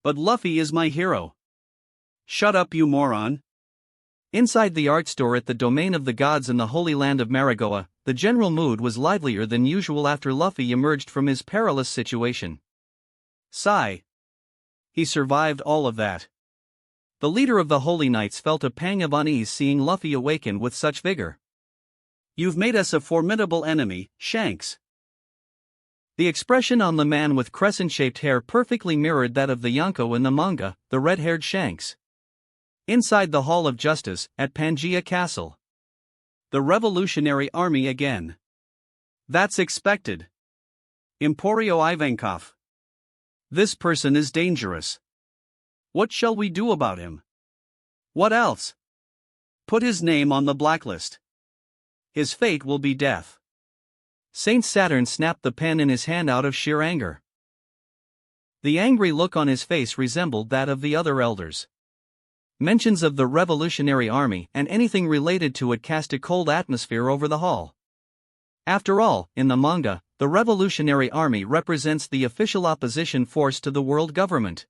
[SPEAKER 1] But Luffy is my hero. Shut up, you moron. Inside the art store at the domain of the gods in the holy land of Maragoa, the general mood was livelier than usual after Luffy emerged from his perilous situation. Sigh. He survived all of that. The leader of the Holy Knights felt a pang of unease seeing Luffy awaken with such vigor. You've made us a formidable enemy, Shanks. The expression on the man with crescent-shaped hair perfectly mirrored that of the Yonko in the manga, the red-haired Shanks. Inside the Hall of Justice, at Pangaea Castle. The Revolutionary Army again. That's expected. Emporio Ivankov. This person is dangerous. What shall we do about him? What else? Put his name on the blacklist. His fate will be death. Saint Saturn snapped the pen in his hand out of sheer anger. The angry look on his face resembled that of the other elders. Mentions of the Revolutionary Army and anything related to it cast a cold atmosphere over the hall. After all, in the manga, the Revolutionary Army represents the official opposition force to the world government.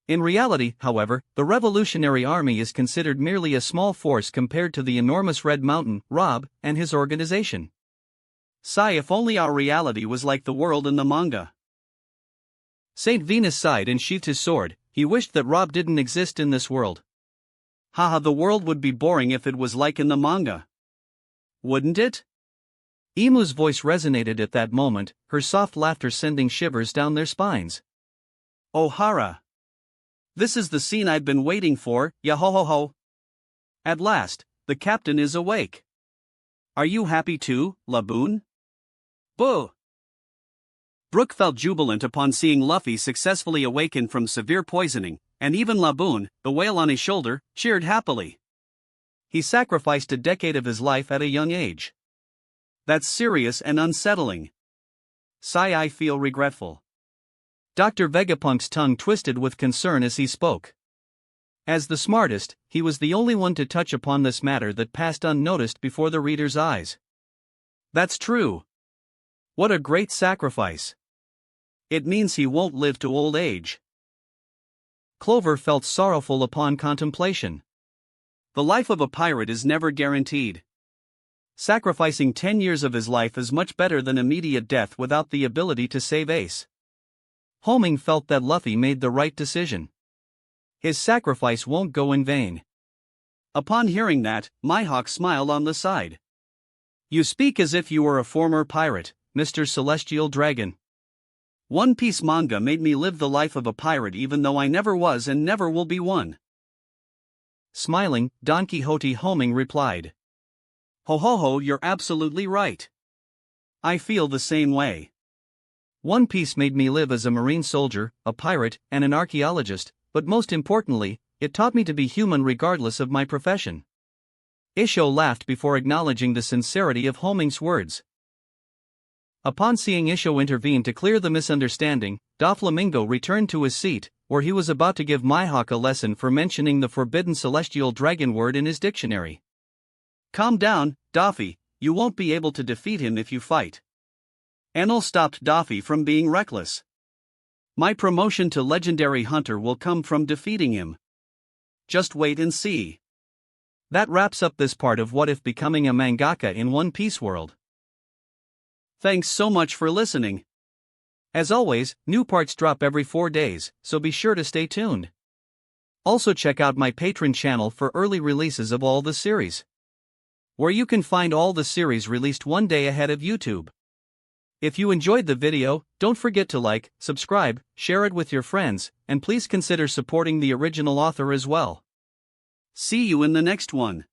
[SPEAKER 1] In reality, however, the Revolutionary Army is considered merely a small force compared to the enormous Red Mountain, Rob, and his organization. Sigh, if only our reality was like the world in the manga. Saint Venus sighed and sheathed his sword. He wished that Rob didn't exist in this world. Haha, the world would be boring if it was like in the manga. Wouldn't it? Imu's voice resonated at that moment, her soft laughter sending shivers down their spines. Oh Hara! This is the scene I've been waiting for, yahohoho! At last, the captain is awake. Are you happy too, Laboon? Boo! Brook felt jubilant upon seeing Luffy successfully awaken from severe poisoning, and even Laboon, the whale on his shoulder, cheered happily. He sacrificed a decade of his life at a young age. That's serious and unsettling. Sigh, I feel regretful. Dr. Vegapunk's tongue twisted with concern as he spoke. As the smartest, he was the only one to touch upon this matter that passed unnoticed before the reader's eyes. That's true. What a great sacrifice. It means he won't live to old age. Clover felt sorrowful upon contemplation. The life of a pirate is never guaranteed. Sacrificing 10 years of his life is much better than immediate death without the ability to save Ace. Homing felt that Luffy made the right decision. His sacrifice won't go in vain. Upon hearing that, Mihawk smiled on the side. You speak as if you were a former pirate, Mr. Celestial Dragon. One Piece manga made me live the life of a pirate even though I never was and never will be one. Smiling, Don Quixote homing replied. Ho ho ho, you're absolutely right. I feel the same way. One Piece made me live as a marine soldier, a pirate, and an archaeologist, but most importantly, it taught me to be human regardless of my profession. Isho laughed before acknowledging the sincerity of Homing's words. Upon seeing Isho intervene to clear the misunderstanding, Doflamingo returned to his seat, where he was about to give Mihawk a lesson for mentioning the forbidden celestial dragon word in his dictionary. Calm down, Doffy, you won't be able to defeat him if you fight. Enel stopped Doffy from being reckless. My promotion to legendary hunter will come from defeating him. Just wait and see. That wraps up this part of What If Becoming a Mangaka in One Piece World. Thanks so much for listening. As always, new parts drop every 4 days, so be sure to stay tuned. Also check out my Patreon channel for early releases of all the series, where you can find all the series released one day ahead of YouTube. If you enjoyed the video, don't forget to like, subscribe, share it with your friends, and please consider supporting the original author as well. See you in the next one.